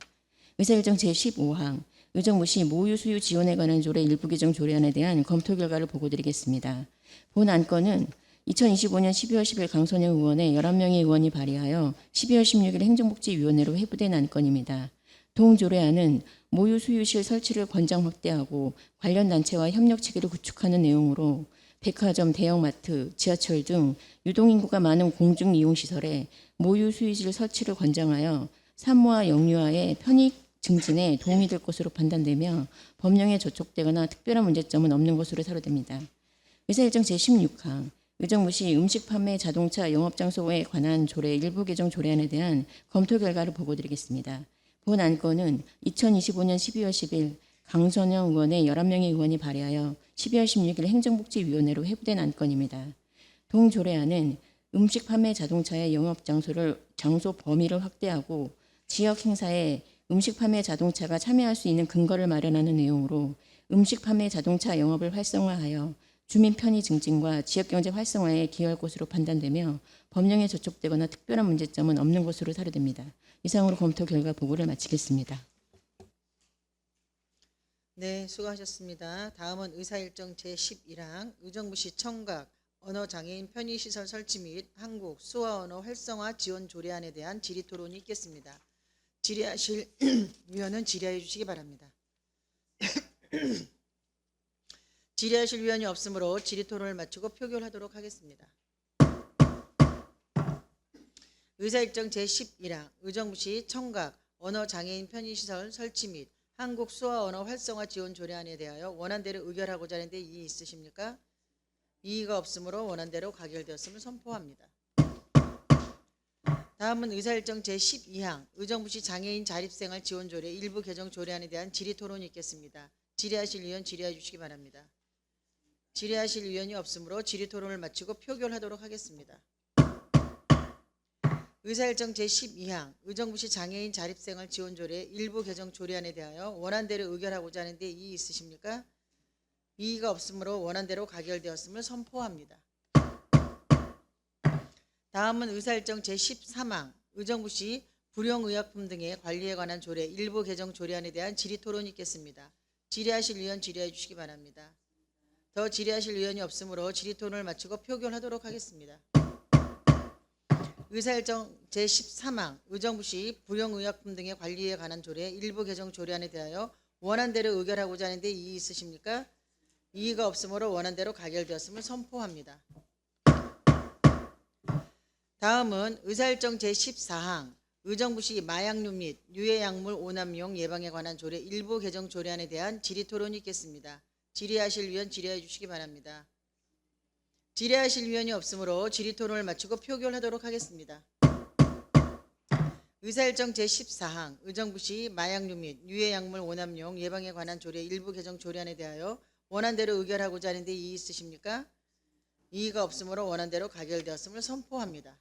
의사일정 제15항 의정부시 모유 수유 지원에 관한 조례 일부 개정 조례안에 대한 검토 결과를 보고드리겠습니다. 본 안건은 2025년 12월 10일 강선영 의원의 11명의 의원이 발의하여 12월 16일 행정복지위원회로 회부된 안건입니다. 동조례안은 모유 수유실 설치를 권장 확대하고 관련 단체와 협력 체계를 구축하는 내용으로 백화점, 대형마트, 지하철 등 유동인구가 많은 공중이용시설에 모유 수유실 설치를 권장하여 산모와 영유아의 편익 증진에 도움이 될 것으로 판단되며 법령에 저촉되거나 특별한 문제점은 없는 것으로 사료됩니다. 의사일정 제16항 의정부시 음식 판매 자동차 영업장소에 관한 조례 일부 개정 조례안에 대한 검토 결과를 보고드리겠습니다. 본 안건은 2025년 12월 10일 강선영 의원의 11명의 의원이 발의하여 12월 16일 행정복지위원회로 회부된 안건입니다. 동조례안은 음식 판매 자동차의 장소 범위를 확대하고 지역 행사에 음식 판매 자동차가 참여할 수 있는 근거를 마련하는 내용으로 음식 판매 자동차 영업을 활성화하여 주민 편의 증진과 지역경제 활성화에 기여할 것으로 판단되며 법령에 저촉되거나 특별한 문제점은 없는 것으로 사료됩니다. 이상으로 검토 결과 보고를 마치겠습니다. 네, 수고하셨습니다. 다음은 의사일정 제11항 의정부시 청각 언어장애인 편의시설 설치 및 한국 수화언어 활성화 지원 조례안에 대한 질의토론이 있겠습니다. 질의하실 위원은 질의해 주시기 바랍니다. 질의하실 위원이 없으므로 질의토론을 마치고 표결하도록 하겠습니다. 의사일정 제11항 의정부시 청각 언어장애인 편의시설 설치 및 한국 수화언어 활성화 지원 조례안에 대하여 원안대로 의결하고자 하는데 이의 있으십니까? 이의가 없으므로 원안대로 가결되었음을 선포합니다. 다음은 의사일정 제12항 의정부시 장애인 자립생활 지원조례 일부 개정 조례안에 대한 질의토론이 있겠습니다. 질의하실 위원 질의해 주시기 바랍니다. 질의하실 위원이 없으므로 질의토론을 마치고 표결하도록 하겠습니다. 의사일정 제12항 의정부시 장애인 자립생활 지원조례 일부 개정 조례안에 대하여 원안대로 의결하고자 하는데 이의 있으십니까? 이의가 없으므로 원안대로 가결되었음을 선포합니다. 다음은 의사일정 제13항 의정부시 불용의약품 등의 관리에 관한 조례 일부 개정 조례안에 대한 질의토론이 있겠습니다. 질의하실 위원 질의해 주시기 바랍니다. 더 질의하실 위원이 없으므로 질의토론을 마치고 표결하도록 하겠습니다. 의사일정 제13항 의정부시 불용의약품 등의 관리에 관한 조례 일부 개정 조례안에 대하여 원안대로 의결하고자 하는데 이의 있으십니까? 이의가 없으므로 원안대로 가결되었음을 선포합니다. 다음은 의사일정 제14항 의정부시 마약류 및 유해약물 오남용 예방에 관한 조례 일부 개정 조례안에 대한 질의토론이 있겠습니다. 질의하실 위원 질의해 주시기 바랍니다. 질의하실 위원이 없으므로 질의토론을 마치고 표결하도록 하겠습니다. 의사일정 제14항 의정부시 마약류 및 유해약물 오남용 예방에 관한 조례 일부 개정 조례안에 대하여 원안대로 의결하고자 하는데 이의 있으십니까? 이의가 없으므로 원안대로 가결되었음을 선포합니다.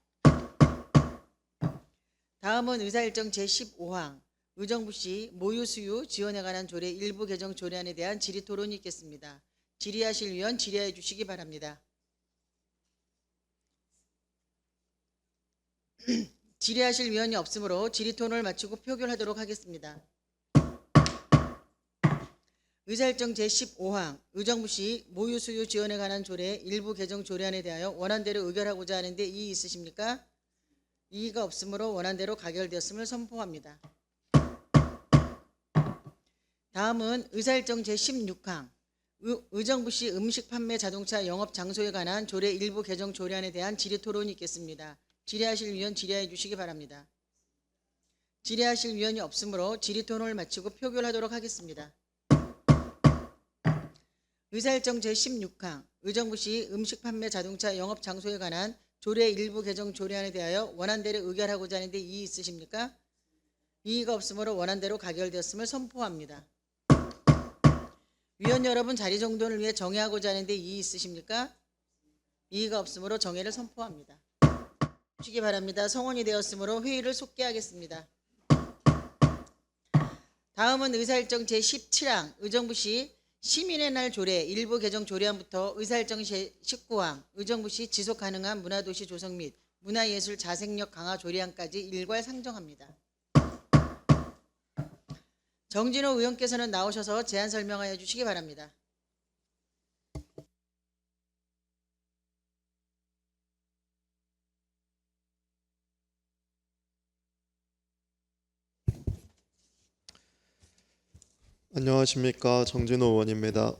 다음은 의사일정 제15항 의정부시 모유수유 지원에 관한 조례 일부 개정 조례안에 대한 질의토론이 있겠습니다. 질의하실 위원 질의해 주시기 바랍니다. 질의하실 위원이 없으므로 질의토론을 마치고 표결하도록 하겠습니다. 의사일정 제15항 의정부시 모유수유 지원에 관한 조례 일부 개정 조례안에 대하여 원안대로 의결하고자 하는데 이의 있으십니까? 이의가 없으므로 원안대로 가결되었음을 선포합니다. 다음은 의사일정 제16항 의정부시 음식 판매 자동차 영업 장소에 관한 조례 일부 개정 조례안에 대한 질의토론이 있겠습니다. 질의하실 위원 질의해 주시기 바랍니다. 질의하실 위원이 없으므로 질의토론을 마치고 표결하도록 하겠습니다. 의사일정 제16항 의정부시 음식 판매 자동차 영업 장소에 관한 조례 일부 개정 조례안에 대하여 원안대로 의결하고자 하는데 이의 있으십니까? 이의가 없으므로 원안대로 가결되었음을 선포합니다. 위원 여러분 자리 정돈을 위해 정회하고자 하는데 이의 있으십니까? 이의가 없으므로 정회를 선포합니다. 주시기 바랍니다. 성원이 되었으므로 회의를 속개하겠습니다. 다음은 의사일정 제17항 의정부시 시민의 날 조례 일부 개정 조례안부터 의사일정 제19항 의정부시 지속 가능한 문화도시 조성 및 문화예술 자생력 강화 조례안까지 일괄 상정합니다. 정진호 의원께서는 나오셔서 제안 설명하여 주시기 바랍니다. 안녕하십니까. 정진호 의원입니다.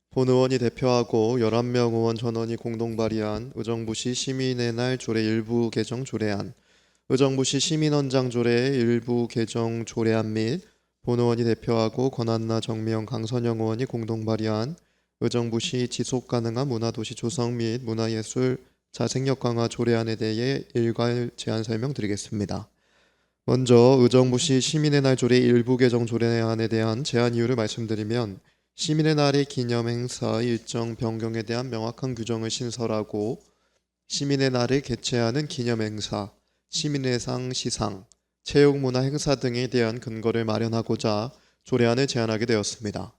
본 의원이 대표하고 11명 의원 전원이 공동 발의한 의정부시 시민의 날 조례 일부 개정 조례안, 의정부시 시민헌장 조례 일부 개정 조례안 및 본 의원이 대표하고 권한나, 정미영, 강선영 의원이 공동 발의한 의정부시 지속가능한 문화도시 조성 및 문화예술 자생력 강화 조례안에 대해 일괄 제안 설명드리겠습니다. 먼저 의정부시 시민의 날 조례 일부 개정 조례안에 대한 제안 이유를 말씀드리면 시민의 날의 기념 행사 일정 변경에 대한 명확한 규정을 신설하고 시민의 날을 개최하는 기념 행사, 시민의 상 시상, 체육문화 행사 등에 대한 근거를 마련하고자 조례안을 제안하게 되었습니다.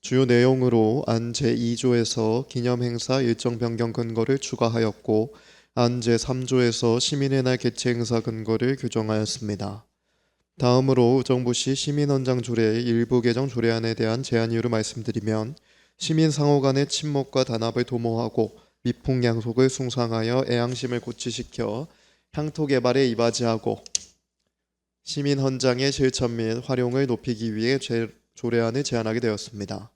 주요 내용으로 안 제2조에서 기념 행사 일정 변경 근거를 추가하였고 안 제3조에서 시민의 날 개최 행사 근거를 규정하였습니다. 다음으로 의정부시 시민헌장 조례 일부 개정 조례안에 대한 제안 이유를 말씀드리면 시민 상호 간의 친목과 단합을 도모하고 미풍양속을 숭상하여 애양심을 고취시켜 향토 개발에 이바지하고 시민헌장의 실천 및 활용을 높이기 위해 조례안을 제안하게 되었습니다.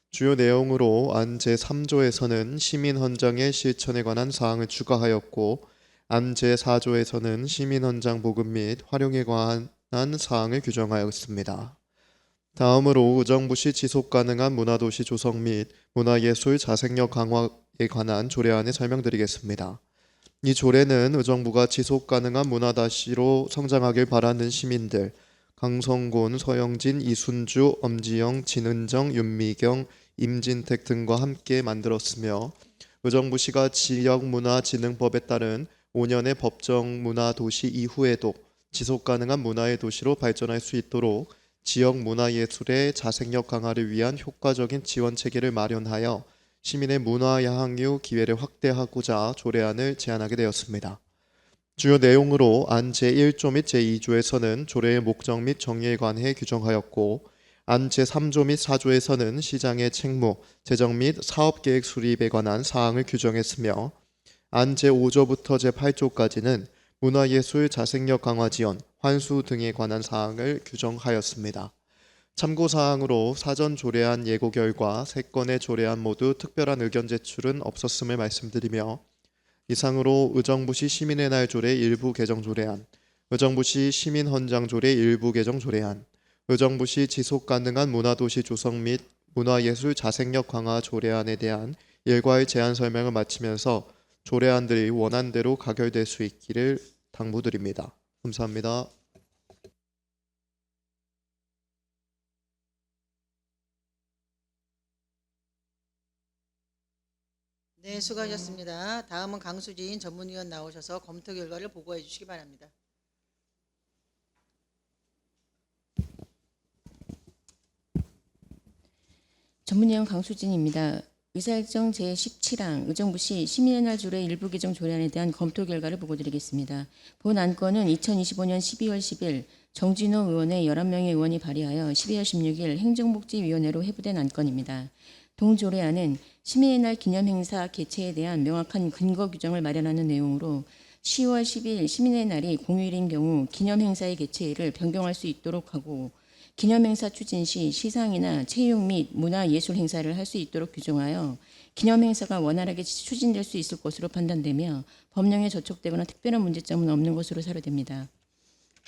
주요 내용으로 안 제3조에서는 시민헌장의 실천에 관한 사항을 추가하였고 안 제4조에서는 시민헌장 보급 및 활용에 관한 사항을 규정하였습니다. 다음으로 의정부시 지속가능한 문화도시 조성 및 문화예술 자생력 강화에 관한 조례안을 설명드리겠습니다. 이 조례는 의정부가 지속가능한 문화도시로 성장하길 바라는 시민들 강성곤, 서영진, 이순주, 엄지영, 진은정, 윤미경, 임진택 등과 함께 만들었으며 의정부시가 지역문화진흥법에 따른 5년의 법정문화도시 이후에도 지속가능한 문화의 도시로 발전할 수 있도록 지역문화예술의 자생력 강화를 위한 효과적인 지원 체계를 마련하여 시민의 문화향유 기회를 확대하고자 조례안을 제안하게 되었습니다. 주요 내용으로 안 제1조 및 제2조에서는 조례의 목적 및 정의에 관해 규정하였고 안 제3조 및 4조에서는 시장의 책무, 재정 및 사업계획 수립에 관한 사항을 규정했으며 안 제5조부터 제8조까지는 문화예술 자생력 강화 지원, 환수 등에 관한 사항을 규정하였습니다. 참고사항으로 사전 조례안 예고 결과 3건의 조례안 모두 특별한 의견 제출은 없었음을 말씀드리며 이상으로 의정부시 시민의 날 조례 일부 개정 조례안, 의정부시 시민헌장 조례 일부 개정 조례안, 의정부시 지속가능한 문화도시 조성 및 문화예술 자생력 강화 조례안에 대한 일괄 제안 설명을 마치면서 조례안들이 원안대로 가결될 수 있기를 당부드립니다. 감사합니다. 네, 수고하셨습니다. 다음은 강수진 전문위원 나오셔서 검토 결과를 보고해 주시기 바랍니다. 전문위원 강수진입니다. 의사일정 제17항 의정부시 시민의 날 조례 일부 개정 조례안에 대한 검토 결과를 보고드리겠습니다. 본 안건은 2025년 12월 10일 정진호 의원의 11명의 의원이 발의하여 12월 16일 행정복지위원회로 회부된 안건입니다. 동조례안은 시민의 날 기념행사 개최에 대한 명확한 근거 규정을 마련하는 내용으로 10월 10일 시민의 날이 공휴일인 경우 기념행사의 개최일을 변경할 수 있도록 하고 기념행사 추진 시 시상이나 체육 및 문화예술 행사를 할 수 있도록 규정하여 기념행사가 원활하게 추진될 수 있을 것으로 판단되며 법령에 저촉되거나 특별한 문제점은 없는 것으로 사료됩니다.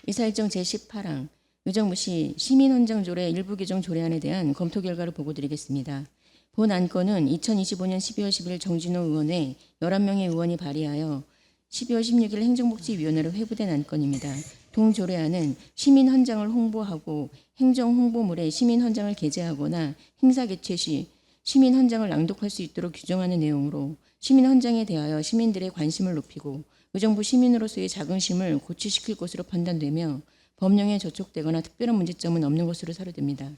의사일정 제18항 의정부시 시민헌장 조례 일부 개정 조례안에 대한 검토 결과를 보고드리겠습니다. 본 안건은 2025년 12월 10일 정진호 의원의 11명의 의원이 발의하여 12월 16일 행정복지위원회로 회부된 안건입니다. 동조례안은 시민 헌장을 홍보하고 행정 홍보물에 시민 헌장을 게재하거나 행사 개최 시 시민 헌장을 낭독할 수 있도록 규정하는 내용으로 시민 헌장에 대하여 시민들의 관심을 높이고 의정부 시민으로서의 자긍심을 고취시킬 것으로 판단되며 법령에 저촉되거나 특별한 문제점은 없는 것으로 사료됩니다.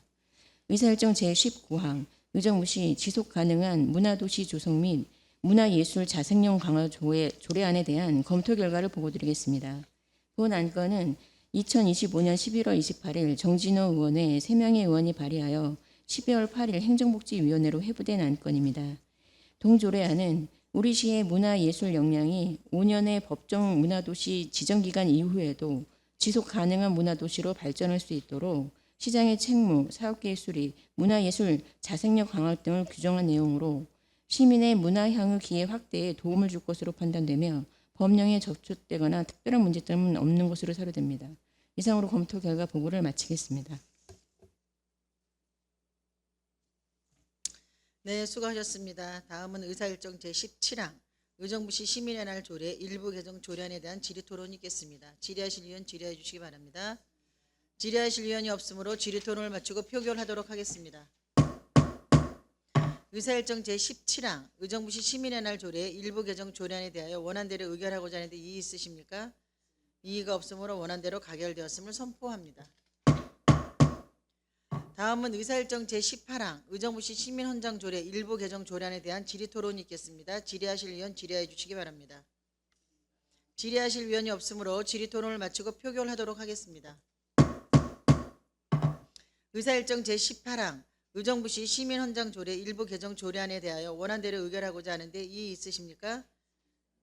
의사일정 제19항 의정부시 지속 가능한 문화도시 조성 및 문화예술 자생력 강화 조례안에 대한 검토 결과를 보고드리겠습니다. 본 안건은 2025년 11월 28일 정진호 의원의 3명의 의원이 발의하여 12월 8일 행정복지위원회로 회부된 안건입니다. 동조례안은 우리 시의 문화예술 역량이 5년의 법정 문화도시 지정기간 이후에도 지속 가능한 문화도시로 발전할 수 있도록 시장의 책무, 사업계획 수립, 문화예술 자생력 강화 등을 규정한 내용으로 시민의 문화향유 기회 확대에 도움을 줄 것으로 판단되며 법령에 접촉되거나 특별한 문제점은 없는 것으로 사료됩니다. 이상으로 검토 결과 보고를 마치겠습니다. 네, 수고하셨습니다. 다음은 의사일정 제17항 의정부시 시민의 날 조례 일부 개정 조례안에 대한 질의토론이 있겠습니다. 질의하실 의원 질의해 주시기 바랍니다. 질의하실 의원이 없으므로 질의토론을 마치고 표결하도록 하겠습니다. 의사일정 제17항 의정부시 시민의 날 조례 일부 개정 조례안에 대하여 원안대로 의결하고자 하는데 이의 있으십니까? 이의가 없으므로 원안대로 가결되었음을 선포합니다. 다음은 의사일정 제18항 의정부시 시민헌장 조례 일부 개정 조례안에 대한 질의토론이 있겠습니다. 질의하실 의원 질의해 주시기 바랍니다. 질의하실 의원이 없으므로 질의토론을 마치고 표결하도록 하겠습니다. 의사일정 제18항 의정부시 시민헌장 조례 일부 개정 조례안에 대하여 원안대로 의결하고자 하는데 이의 있으십니까?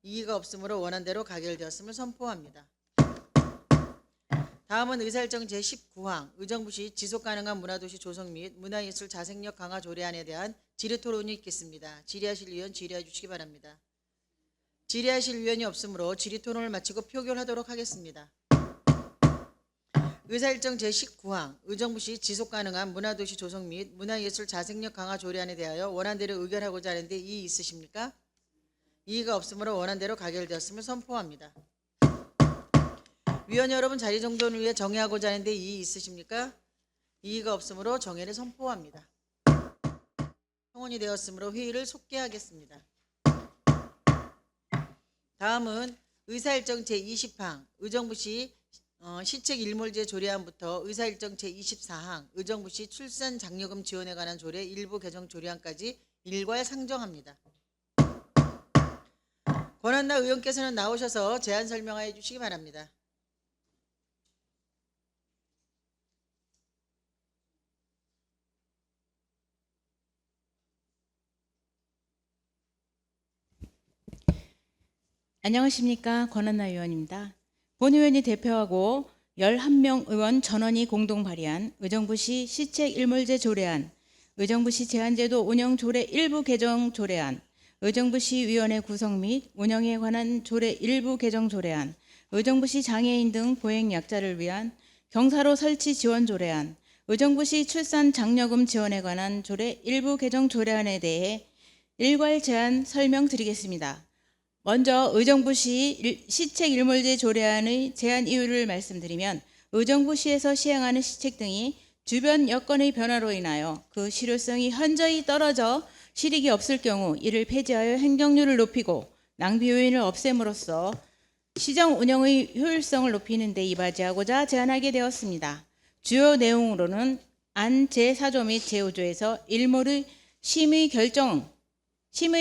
이의가 없으므로 원안대로 가결되었음을 선포합니다. 다음은 의사일정 제19항 의정부시 지속가능한 문화도시 조성 및 문화예술 자생력 강화 조례안에 대한 질의토론이 있겠습니다. 질의하실 의원 질의해 주시기 바랍니다. 질의하실 의원이 없으므로 질의토론을 마치고 표결하도록 하겠습니다. 의사일정 제19항 의정부시 지속가능한 문화도시 조성 및 문화예술 자생력 강화 조례안에 대하여 원안대로 의결하고자 하는데 이의 있으십니까? 이의가 없으므로 원안대로 가결되었음을 선포합니다. 위원 여러분 자리 정돈을 위해 정회하고자 하는데 이의 있으십니까? 이의가 없으므로 정회를 선포합니다. 성원이 되었으므로 회의를 속개하겠습니다. 다음은 의사일정 제20항 의정부시 시책 일몰제 조례안부터 의사일정 제24항 의정부시 출산 장려금 지원에 관한 조례 일부 개정 조례안까지 일괄 상정합니다. 권한나 의원께서는 나오셔서 제안 설명하여 주시기 바랍니다. 안녕하십니까. 권한나 의원입니다. 본 의원이 대표하고 11명 의원 전원이 공동 발의한 의정부시 시책 일몰제 조례안, 의정부시 제한제도 운영 조례 일부 개정 조례안, 의정부시 위원회 구성 및 운영에 관한 조례 일부 개정 조례안, 의정부시 장애인 등 보행 약자를 위한 경사로 설치 지원 조례안, 의정부시 출산 장려금 지원에 관한 조례 일부 개정 조례안에 대해 일괄 제안 설명드리겠습니다. 먼저 의정부시 시책 일몰제 조례안의 제안 이유를 말씀드리면 의정부시에서 시행하는 시책 등이 주변 여건의 변화로 인하여 그 실효성이 현저히 떨어져 실익이 없을 경우 이를 폐지하여 행정률을 높이고 낭비 요인을 없앰으로써 시정 운영의 효율성을 높이는 데 이바지하고자 제안하게 되었습니다. 주요 내용으로는 안 제4조 및 제5조에서 일몰의 심의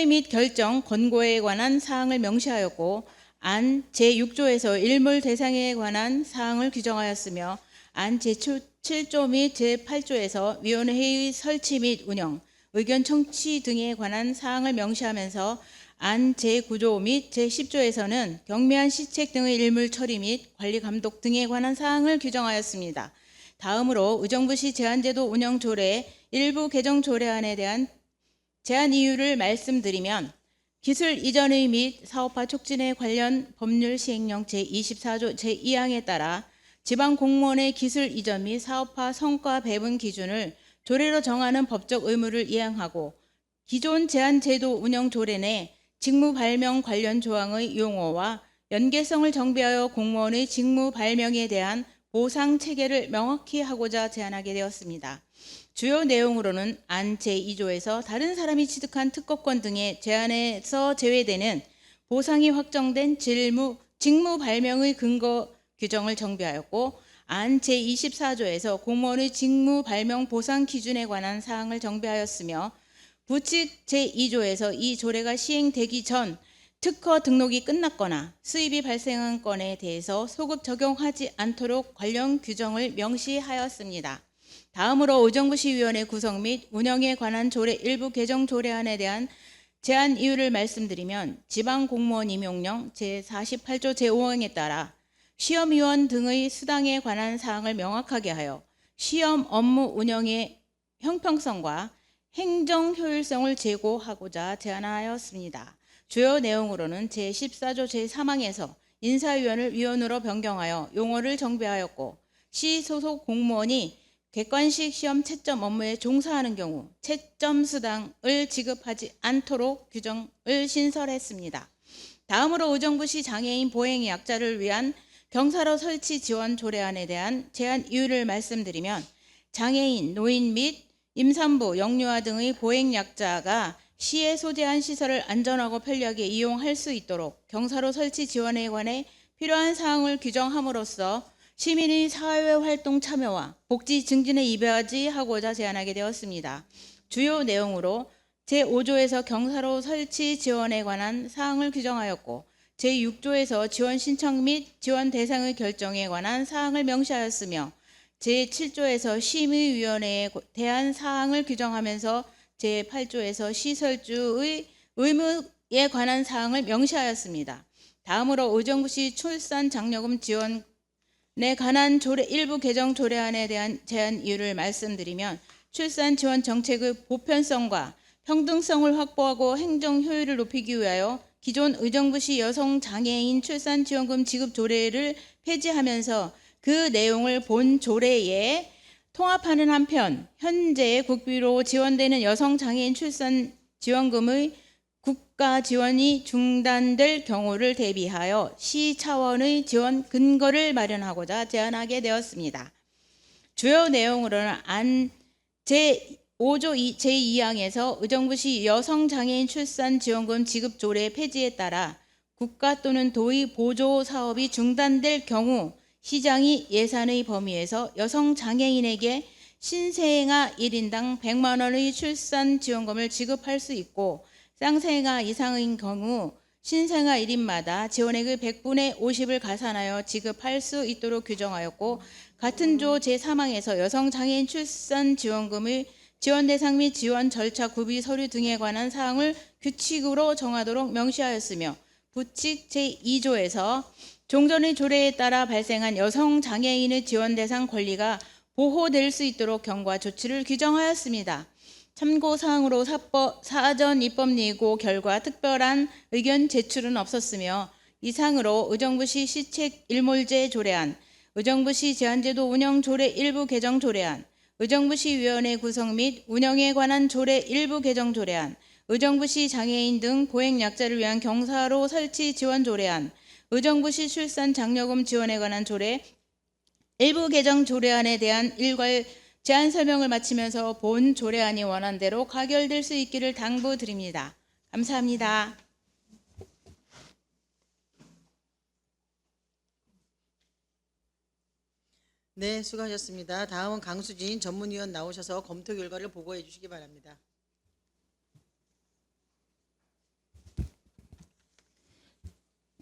및 결정, 권고에 관한 사항을 명시하였고 안 제6조에서 일몰 대상에 관한 사항을 규정하였으며 안 제7조 및 제8조에서 위원회의 설치 및 운영, 의견 청취 등에 관한 사항을 명시하면서 안 제9조 및 제10조에서는 경미한 시책 등의 일몰 처리 및 관리 감독 등에 관한 사항을 규정하였습니다. 다음으로 의정부시 제한제도 운영 조례 일부 개정 조례안에 대한 제안 이유를 말씀드리면 기술 이전의 및 사업화 촉진에 관련 법률 시행령 제24조 제2항에 따라 지방 공무원의 기술 이전 및 사업화 성과 배분 기준을 조례로 정하는 법적 의무를 이행하고 기존 제한제도 운영 조례 내 직무 발명 관련 조항의 용어와 연계성을 정비하여 공무원의 직무 발명에 대한 보상 체계를 명확히 하고자 제안하게 되었습니다. 주요 내용으로는 안 제2조에서 다른 사람이 취득한 특허권 등의 제한에서 제외되는 보상이 확정된 직무 발명의 근거 규정을 정비하였고, 안 제24조에서 공무원의 직무 발명 보상 기준에 관한 사항을 정비하였으며, 부칙 제2조에서 이 조례가 시행되기 전 특허 등록이 끝났거나 수입이 발생한 건에 대해서 소급 적용하지 않도록 관련 규정을 명시하였습니다. 다음으로 의정부시위원회 구성 및 운영에 관한 조례 일부 개정 조례안에 대한 제안 이유를 말씀드리면, 지방공무원 임용령 제48조 제5항에 따라 시험위원 등의 수당에 관한 사항을 명확하게 하여 시험 업무 운영의 형평성과 행정 효율성을 제고하고자 제안하였습니다. 주요 내용으로는 제14조 제3항에서 인사위원을 위원으로 변경하여 용어를 정비하였고, 시 소속 공무원이 객관식 시험 채점 업무에 종사하는 경우 채점 수당을 지급하지 않도록 규정을 신설했습니다. 다음으로 의정부시 장애인 보행 약자를 위한 경사로 설치 지원 조례안에 대한 제안 이유를 말씀드리면, 장애인, 노인 및 임산부, 영유아 등의 보행 약자가 시에 소재한 시설을 안전하고 편리하게 이용할 수 있도록 경사로 설치 지원에 관해 필요한 사항을 규정함으로써 시민의 사회활동 참여와 복지 증진에 이바지하고자 제안하게 되었습니다. 주요 내용으로 제5조에서 경사로 설치 지원에 관한 사항을 규정하였고, 제6조에서 지원 신청 및 지원 대상의 결정에 관한 사항을 명시하였으며, 제7조에서 심의위원회에 대한 사항을 규정하면서 제8조에서 시설주의 의무에 관한 사항을 명시하였습니다. 다음으로 의정부시 출산 장려금 지원에 관한 조례 일부 개정 조례안에 대한 제안 이유를 말씀드리면, 출산 지원 정책의 보편성과 평등성을 확보하고 행정 효율을 높이기 위하여 기존 의정부시 여성 장애인 출산 지원금 지급 조례를 폐지하면서 그 내용을 본 조례에 통합하는 한편, 현재 국비로 지원되는 여성 장애인 출산 지원금의 국가 지원이 중단될 경우를 대비하여 시 차원의 지원 근거를 마련하고자 제안하게 되었습니다. 주요 내용으로는 안 제5조 제2항에서 의정부시 여성 장애인 출산 지원금 지급 조례 폐지에 따라 국가 또는 도의 보조 사업이 중단될 경우 시장이 예산의 범위에서 여성 장애인에게 신생아 1인당 100만 원의 출산 지원금을 지급할 수 있고, 쌍생아 이상인 경우 신생아 1인마다 지원액의 100분의 50을 가산하여 지급할 수 있도록 규정하였고, 같은 조 제3항에서 여성 장애인 출산 지원금의 지원 대상 및 지원 절차 구비 서류 등에 관한 사항을 규칙으로 정하도록 명시하였으며, 부칙 제2조에서 종전의 조례에 따라 발생한 여성 장애인의 지원 대상 권리가 보호될 수 있도록 경과 조치를 규정하였습니다. 참고사항으로 사전 입법 예고 결과 특별한 의견 제출은 없었으며, 이상으로 의정부시 시책 일몰제 조례안, 의정부시 제한제도 운영 조례 일부 개정 조례안, 의정부시 위원회 구성 및 운영에 관한 조례 일부 개정 조례안, 의정부시 장애인 등 보행 약자를 위한 경사로 설치 지원 조례안, 의정부시 출산 장려금 지원에 관한 조례 일부 개정 조례안에 대한 일괄 제안 설명을 마치면서 본 조례안이 원안대로 가결될 수 있기를 당부드립니다. 감사합니다. 네, 수고하셨습니다. 다음은 강수진 전문위원 나오셔서 검토 결과를 보고해 주시기 바랍니다.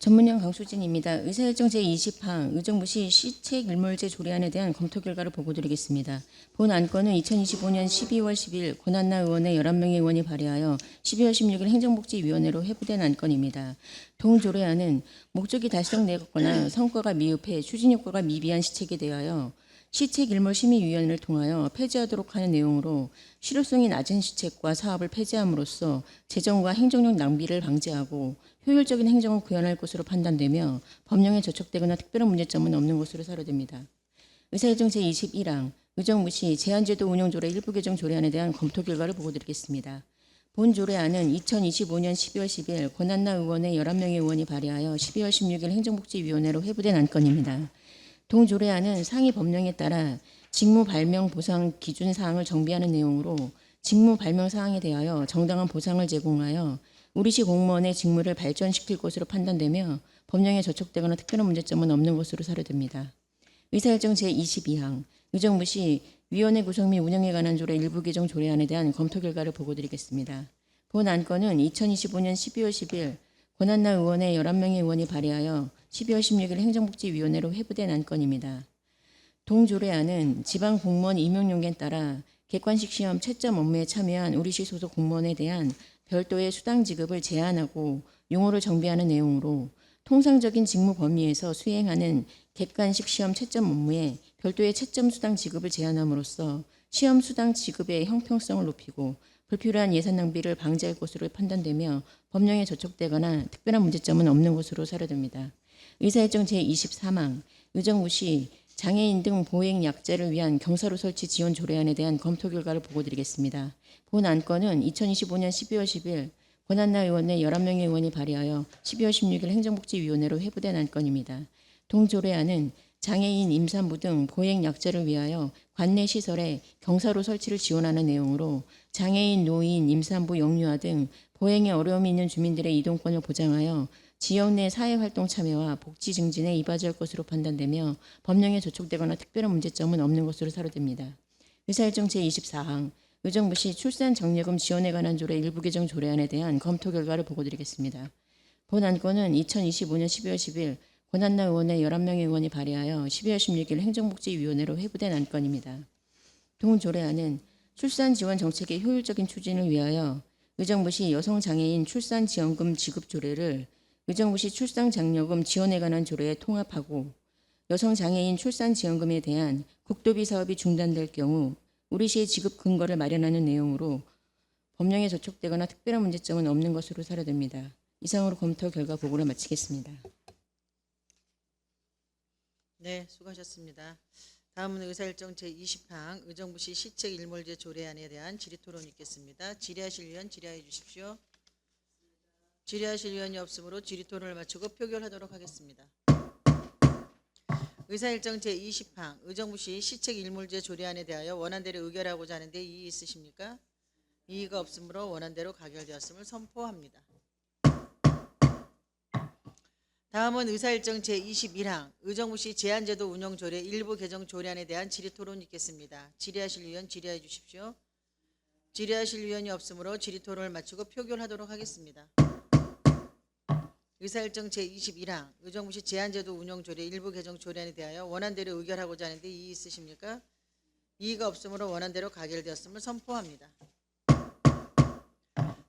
전문위원 강수진입니다. 의사일정 제20항 의정부시 시책 일몰제 조례안에 대한 검토 결과를 보고드리겠습니다. 본 안건은 2025년 12월 10일 권한나 의원의 11명의 의원이 발의하여 12월 16일 행정복지위원회로 회부된 안건입니다. 동 조례안은 목적이 달성되었거나 성과가 미흡해 추진 효과가 미비한 시책에 대하여 시책 일몰심의위원회를 통하여 폐지하도록 하는 내용으로 실효성이 낮은 시책과 사업을 폐지함으로써 재정과 행정력 낭비를 방지하고 효율적인 행정을 구현할 것으로 판단되며 법령에 저촉되거나 특별한 문제점은 없는 것으로 사료됩니다. 의사일정 제21항 의정부시 제한제도 운영조례 일부 개정 조례안에 대한 검토 결과를 보고드리겠습니다. 본 조례안은 2025년 12월 10일 권한나 의원의 11명의 의원이 발의하여 12월 16일 행정복지위원회로 회부된 안건입니다. 동 조례안은 상위 법령에 따라 직무 발명 보상 기준 사항을 정비하는 내용으로 직무 발명 사항에 대하여 정당한 보상을 제공하여 우리시 공무원의 직무를 발전시킬 것으로 판단되며 법령에 저촉되거나 특별한 문제점은 없는 것으로 사료됩니다. 의사일정 제22항 의정부시 위원회 구성 및 운영에 관한 조례 일부 개정 조례안에 대한 검토 결과를 보고드리겠습니다. 본 안건은 2025년 12월 10일 권한나 의원의 11명의 의원이 발의하여 12월 16일 행정복지위원회로 회부된 안건입니다. 동 조례안은 지방 공무원 임용 용계에 따라 객관식 시험 채점 업무에 참여한 우리시 소속 공무원에 대한 별도의 수당 지급을 제한하고 용어를 정비하는 내용으로 통상적인 직무 범위에서 수행하는 객관식 시험 채점 업무에 별도의 채점 수당 지급을 제한함으로써 시험 수당 지급의 형평성을 높이고 불필요한 예산 낭비를 방지할 것으로 판단되며 법령에 저촉되거나 특별한 문제점은 없는 것으로 사료됩니다. 의사일정 제23항 의정부시 장애인 등 보행 약자를 위한 경사로 설치 지원 조례안에 대한 검토 결과를 보고드리겠습니다. 본 안건은 2025년 12월 10일 권한나 의원의 11명의 의원이 발의하여 12월 16일 행정복지위원회로 회부된 안건입니다. 동 조례안은 장애인, 임산부 등 보행 약자를 위하여 관내 시설에 경사로 설치를 지원하는 내용으로 장애인, 노인, 임산부, 영유아 등 보행에 어려움이 있는 주민들의 이동권을 보장하여 지역 내 사회활동 참여와 복지 증진에 이바지할 것으로 판단되며 법령에 저촉되거나 특별한 문제점은 없는 것으로 사료됩니다. 의사일정 제24항 의정부시 출산 장려금 지원에 관한 조례 일부 개정 조례안에 대한 검토 결과를 보고드리겠습니다. 본 안건은 2025년 12월 10일 권한나 의원의 11명의 의원이 발의하여 12월 16일 행정복지위원회로 회부된 안건입니다. 동 조례안은 출산 지원 정책의 효율적인 추진을 위하여 의정부시 여성장애인 출산지원금 지급 조례를 의정부시 출산장려금 지원에 관한 조례에 통합하고 여성장애인 출산지원금에 대한 국도비 사업이 중단될 경우 우리시의 지급 근거를 마련하는 내용으로 법령에 저촉되거나 특별한 문제점은 없는 것으로 사료됩니다. 이상으로 검토 결과 보고를 마치겠습니다. 네, 수고하셨습니다. 다음은 의사일정 제20항 의정부시 시책 일몰제 조례안에 대한 질의토론 있겠습니다. 질의하실 위원 질의해 주십시오. 질의하실 위원이 없으므로 질의토론을 마치고 표결하도록 하겠습니다. 의사일정 제20항 의정부시 시책 일몰제 조례안에 대하여 원안대로 의결하고자 하는데 이의 있으십니까? 이의가 없으므로 원안대로 가결되었음을 선포합니다. 다음은 의사일정 제21항 의정부시 제한제도 운영조례 일부 개정 조례안에 대한 질의토론 있겠습니다. 질의하실 위원 질의해 주십시오. 질의하실 위원이 없으므로 질의토론을 마치고 표결하도록 하겠습니다. 의사일정 제21항 의정부시 제한제도 운영조례 일부 개정 조례안에 대하여 원안대로 의결하고자 하는데 이의 있으십니까? 이의가 없으므로 원안대로 가결되었음을 선포합니다.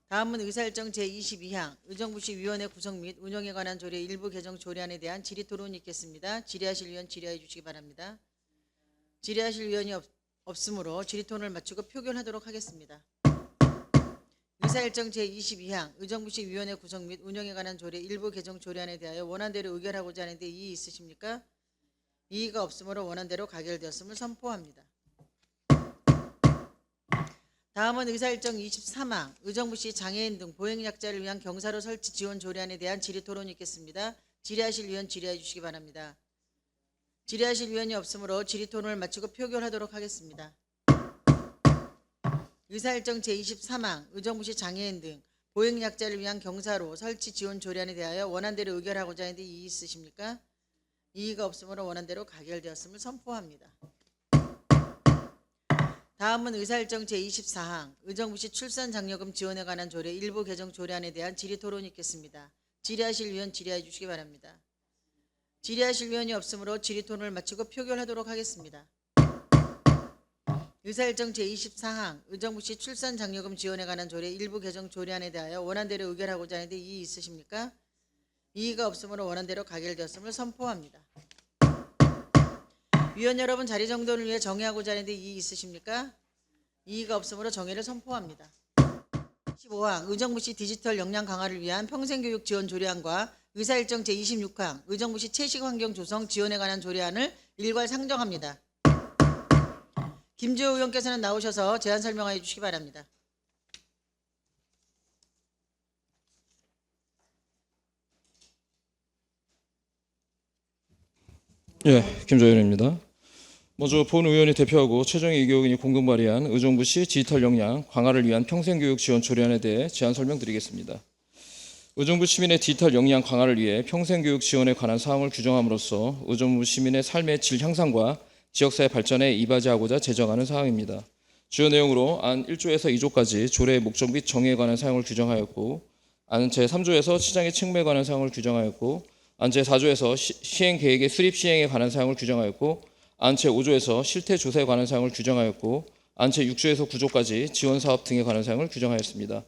다음은 의사일정 제22항 의정부시 위원회 구성 및 운영에 관한 조례 일부 개정 조례안에 대한 질의토론이 있겠습니다. 질의하실 위원 질의해 주시기 바랍니다. 질의하실 위원이 없으므로 질의토론을 마치고 표결하도록 하겠습니다. 의사일정 제22항 의정부시 위원회 구성 및 운영에 관한 조례 일부 개정 조례안에 대하여 원안대로 의결하고자 하는데 이의 있으십니까? 이의가 없으므로 원안대로 가결되었음을 선포합니다. 다음은 의사일정 23항 의정부시 장애인 등 보행약자를 위한 경사로 설치 지원 조례안에 대한 질의토론이 있겠습니다. 질의하실 위원 질의해 주시기 바랍니다. 질의하실 위원이 없으므로 질의토론을 마치고 표결하도록 하겠습니다. 의사일정 제23항 의정부시 장애인 등 보행약자를 위한 경사로 설치 지원 조례안에 대하여 원안대로 의결하고자 하는데 이의 있으십니까? 이의가 없으므로 원안대로 가결되었음을 선포합니다. 다음은 의사일정 제24항 의정부시 출산장려금 지원에 관한 조례 일부 개정 조례안에 대한 질의토론이 있겠습니다. 질의하실 위원 질의해 주시기 바랍니다. 질의하실 위원이 없으므로 질의토론을 마치고 표결하도록 하겠습니다. 의사일정 제24항 의정부시 출산장려금 지원에 관한 조례 일부 개정 조례안에 대하여 원안대로 의결하고자 하는데 이의 있으십니까? 이의가 없으므로 원안대로 가결되었음을 선포합니다. 위원 여러분 자리 정돈을 위해 정회하고자 하는데 이의 있으십니까? 이의가 없으므로 정회를 선포합니다. 15항 의정부시 디지털 역량 강화를 위한 평생교육 지원 조례안과 의사일정 제26항 의정부시 채식환경 조성 지원에 관한 조례안을 일괄 상정합니다. 김주호 의원께서는 나오셔서 제안 설명하여 주시기 바랍니다. 예, 김조현입니다. 먼저 본 의원이 대표하고 최정희 이교육인이 공동 발의한 의정부시 디지털 역량 강화를 위한 평생교육 지원 조례안에 대해 제안 설명드리겠습니다. 의정부 시민의 디지털 역량 강화를 위해 평생교육 지원에 관한 사항을 규정함으로써 의정부 시민의 삶의 질 향상과 지역사회 발전에 이바지하고자 제정하는 사항입니다. 주요 내용으로 안 1조에서 2조까지 조례의 목적 및 정의에 관한 사항을 규정하였고, 안 제3조에서 시장의 층매에 관한 사항을 규정하였고, 안 제4조에서 시행 계획의 수립 시행에 관한 사항을 규정하였고, 안 제5조에서 실태 조사에 관한 사항을 규정하였고, 안 제6조에서 9조까지 지원 사업 등에 관한 사항을 규정하였습니다.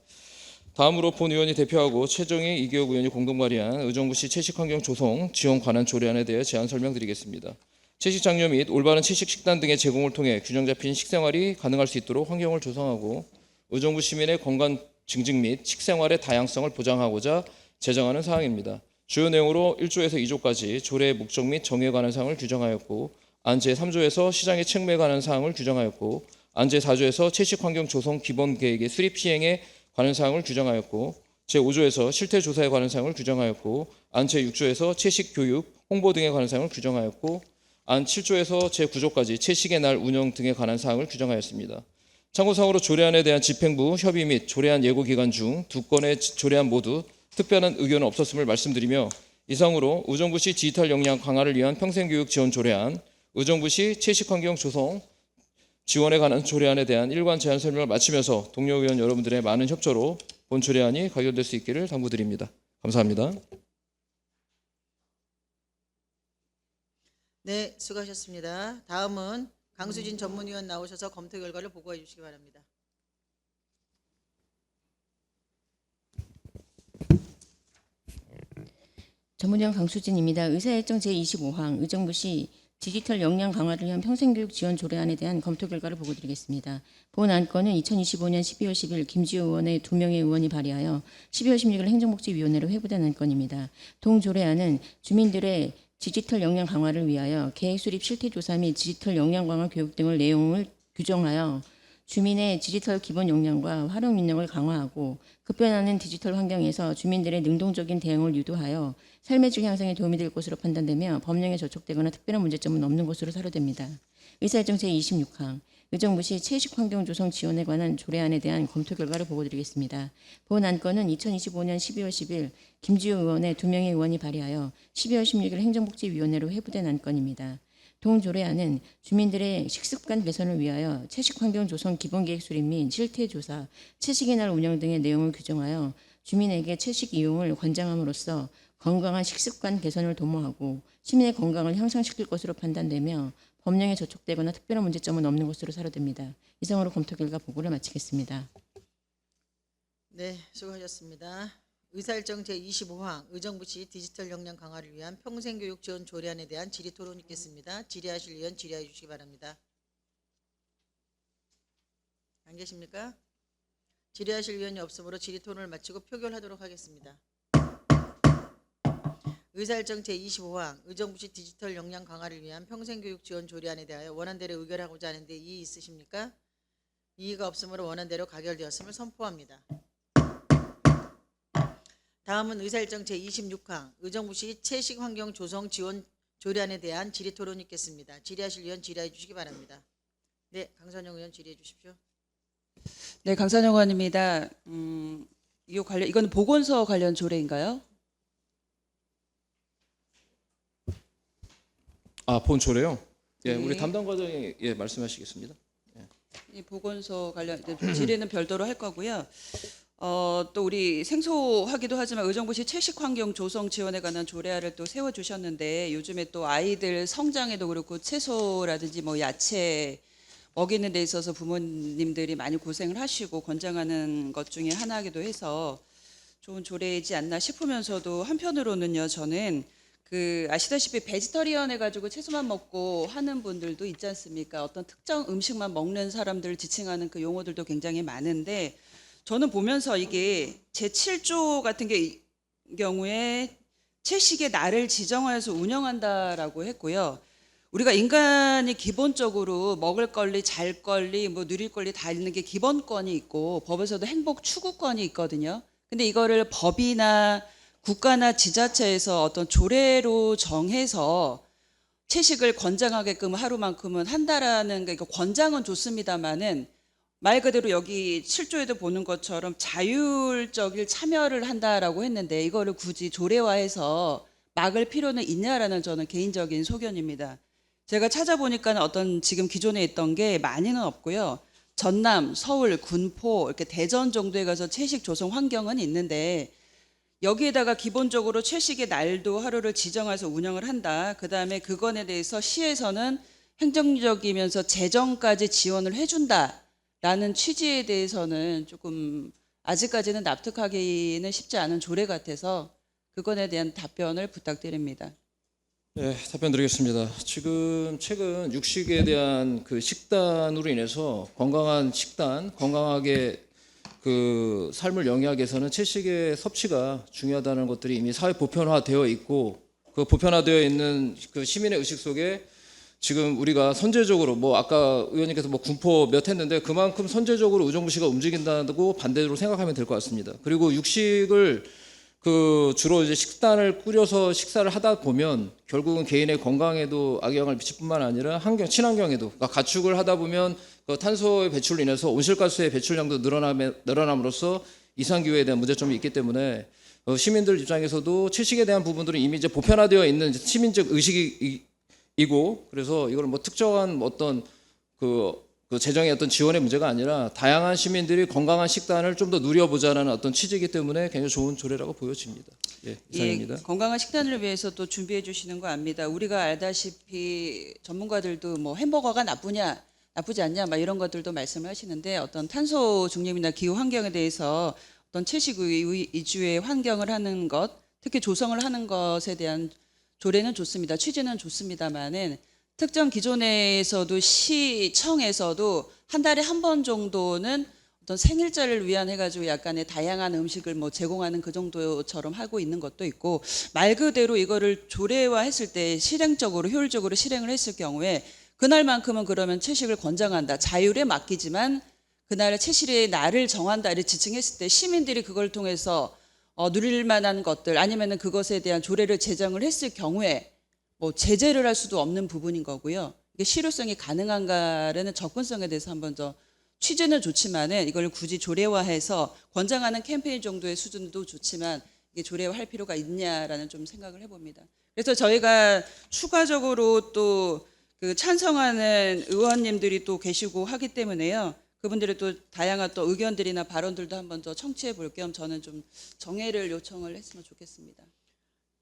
다음으로 본 의원이 대표하고 최정희 이교육 의원이 공동 발의한 의정부시 채식환경 조성 지원 관한 조례안에 대해 제안 설명드리겠습니다. 채식 장려 및 올바른 채식 식단 등의 제공을 통해 균형 잡힌 식생활이 가능할 수 있도록 환경을 조성하고 의정부 시민의 건강 증진 및 식생활의 다양성을 보장하고자 제정하는 사항입니다. 주요 내용으로 1조에서 2조까지 조례의 목적 및 정의에 관한 사항을 규정하였고, 안 제3조에서 시장의 층매에 관한 사항을 규정하였고, 안 제4조에서 채식환경 조성 기본 계획의 수립 시행에 관한 사항을 규정하였고, 제5조에서 실태 조사에 관한 사항을 규정하였고, 안 제6조에서 채식 교육, 홍보 등에 관한 사항을 규정하였고, 안 7조에서 제9조까지 채식의 날 운영 등에 관한 사항을 규정하였습니다. 참고사항으로 조례안에 대한 집행부 협의 및 조례안 예고 기간 중 두 건의 조례안 모두 특별한 의견은 없었음을 말씀드리며, 이상으로 의정부시 디지털 역량 강화를 위한 평생교육 지원 조례안, 의정부시 채식환경 조성 지원에 관한 조례안에 대한 일관 제안 설명을 마치면서 동료 의원 여러분들의 많은 협조로 본 조례안이 가결될 수 있기를 당부드립니다. 감사합니다. 네, 수고하셨습니다. 다음은 강수진 전문위원 나오셔서 검토 결과를 보고해 주시기 바랍니다. 전문위원 강수진입니다. 의사일정 제25항 의정부시 디지털 역량 강화를 위한 평생교육 지원 조례안에 대한 검토 결과를 보고드리겠습니다. 본 안건은 2025년 12월 10일 김지호 의원의 2명의 의원이 발의하여 12월 16일 행정복지위원회로 회부된 안건입니다. 동 조례안은 주민들의 디지털 역량 강화를 위하여 계획 수립 실태조사 및 디지털 역량 강화 교육 등을 내용을 규정하여 주민의 디지털 기본 역량과 활용 능력을 강화하고 급변하는 디지털 환경에서 주민들의 능동적인 대응을 유도하여 삶의 질 향상에 도움이 될 것으로 판단되며 법령에 저촉되거나 특별한 문제점은 없는 것으로 사료됩니다. 의사일정 제26항 의정부시 채식환경 조성 지원에 관한 조례안에 대한 검토 결과를 보고드리겠습니다. 본 안건은 2025년 12월 10일 김지호 의원의 2명의 의원이 발의하여 12월 16일 행정복지위원회로 회부된 안건입니다. 동 조례안은 주민들의 식습관 개선을 위하여 채식환경 조성 기본계획 수립 및 실태조사, 채식의 날 운영 등의 내용을 규정하여 주민에게 채식 이용을 권장함으로써 건강한 식습관 개선을 도모하고 시민의 건강을 향상시킬 것으로 판단되며 법령에 저촉되거나 특별한 문제점은 없는 것으로 사료됩니다. 이상으로 검토 결과 보고를 마치겠습니다. 네, 수고하셨습니다. 의사일정 제25항 의정부시 디지털 역량 강화를 위한 평생교육 지원 조례안에 대한 질의 토론 있겠습니다. 질의하실 의원 질의해 주시기 바랍니다. 안 계십니까? 질의하실 의원이 없으므로 질의 토론을 마치고 표결하도록 하겠습니다. 의사일정 제25항 의정부시 디지털 역량 강화를 위한 평생교육 지원 조례안에 대하여 원안대로 의결하고자 하는데 이의 있으십니까? 이의가 없으므로 원안대로 가결되었음을 선포합니다. 다음은 의사일정 제26항 의정부시 채식환경 조성 지원 조례안에 대한 질의 토론이 있겠습니다. 질의하실 의원 질의해 주시기 바랍니다. 네, 강선영 의원 질의해 주십시오. 네, 강선영 의원입니다. 이건 보건소 관련 조례인가요? 본 조례요? 예, 네. 우리 담당 과장이 말씀하시겠습니다. 이 보건소 관련 질의는 별도로 할 거고요. 또 우리 생소하기도 하지만 의정부시 채식환경 조성 지원에 관한 조례안을 또 세워주셨는데 요즘에 또 아이들 성장에도 그렇고 채소라든지 뭐 야채 먹이는 데 있어서 부모님들이 많이 고생을 하시고 권장하는 것 중에 하나이기도 해서 좋은 조례이지 않나 싶으면서도 한편으로는요, 저는 아시다시피 베지터리언 해가지고 채소만 먹고 하는 분들도 있지 않습니까? 어떤 특정 음식만 먹는 사람들을 지칭하는 그 용어들도 굉장히 많은데 저는 보면서 이게 제7조 같은 경우에 채식의 날을 지정하여서 운영한다라고 했고요. 우리가 인간이 기본적으로 먹을 권리, 잘 권리, 뭐 누릴 권리 다 있는 게 기본권이 있고 법에서도 행복 추구권이 있거든요. 근데 이거를 법이나 국가나 지자체에서 어떤 조례로 정해서 채식을 권장하게끔 하루만큼은 한다라는 게, 권장은 좋습니다만은 말 그대로 여기 7조에도 보는 것처럼 자율적인 참여를 한다라고 했는데 이거를 굳이 조례화해서 막을 필요는 있냐라는 저는 개인적인 소견입니다. 제가 찾아보니까 어떤 지금 기존에 있던 게 많이는 없고요. 전남, 서울, 군포, 이렇게 대전 정도에 가서 채식 조성 환경은 있는데 여기에다가 기본적으로 채식의 날도 하루를 지정해서 운영을 한다. 그다음에 그건에 대해서 시에서는 행정적이면서 재정까지 지원을 해준다라는 취지에 대해서는 조금 아직까지는 납득하기는 쉽지 않은 조례 같아서 그건에 대한 답변을 부탁드립니다. 네, 답변 드리겠습니다. 지금 최근 육식에 대한 그 식단으로 인해서 건강한 식단, 건강하게 그 삶을 영위하기 위해서는 채식의 섭취가 중요하다는 것들이 이미 사회 보편화되어 있고 그 보편화되어 있는 그 시민의 의식 속에 지금 우리가 선제적으로 뭐 아까 의원님께서 뭐 군포 몇 했는데 그만큼 선제적으로 의정부시가 움직인다고 반대로 생각하면 될 것 같습니다. 그리고 육식을 그 주로 이제 식단을 꾸려서 식사를 하다 보면 결국은 개인의 건강에도 악영향을 미칠 뿐만 아니라 환경, 친환경에도 그러니까 가축을 하다 보면 그 탄소의 배출로 인해서 온실가스의 배출량도 늘어남으로써 이상기후에 대한 문제점이 있기 때문에 시민들 입장에서도 채식에 대한 부분들은 이미 이제 보편화되어 있는 시민적 의식이고 그래서 이걸 뭐 특정한 어떤 그 재정의 어떤 지원의 문제가 아니라 다양한 시민들이 건강한 식단을 좀 더 누려보자라는 어떤 취지이기 때문에 굉장히 좋은 조례라고 보여집니다. 예, 이상입니다. 예, 건강한 식단을 위해서 또 준비해 주시는 거 압니다. 우리가 알다시피 전문가들도 뭐 햄버거가 나쁘냐, 나쁘지 않냐, 막 이런 것들도 말씀을 하시는데 어떤 탄소 중립이나 기후 환경에 대해서 어떤 채식 위주의 환경을 하는 것, 특히 조성을 하는 것에 대한 조례는 좋습니다. 취지는 좋습니다만은 특정 기존에서도 시청에서도 한 달에 한 번 정도는 어떤 생일자를 위한 해가지고 약간의 다양한 음식을 뭐 제공하는 그 정도처럼 하고 있는 것도 있고 말 그대로 이거를 조례화했을 때 실행적으로 효율적으로 실행을 했을 경우에 그날만큼은 그러면 채식을 권장한다. 자율에 맡기지만 그날의 채식의 날을 정한다. 이렇게 지칭했을 때 시민들이 그걸 통해서 누릴 만한 것들 아니면은 그것에 대한 조례를 제정을 했을 경우에 뭐 제재를 할 수도 없는 부분인 거고요. 이게 실효성이 가능한가라는 접근성에 대해서 한번 더 취지는 좋지만은 이걸 굳이 조례화해서 권장하는 캠페인 정도의 수준도 좋지만 이게 조례화할 필요가 있냐라는 좀 생각을 해봅니다. 그래서 저희가 추가적으로 또 그 찬성하는 의원님들이 또 계시고 하기 때문에요. 그분들의 또 다양한 또 의견들이나 발언들도 한번 더 청취해 볼 겸 저는 좀 정해를 요청을 했으면 좋겠습니다.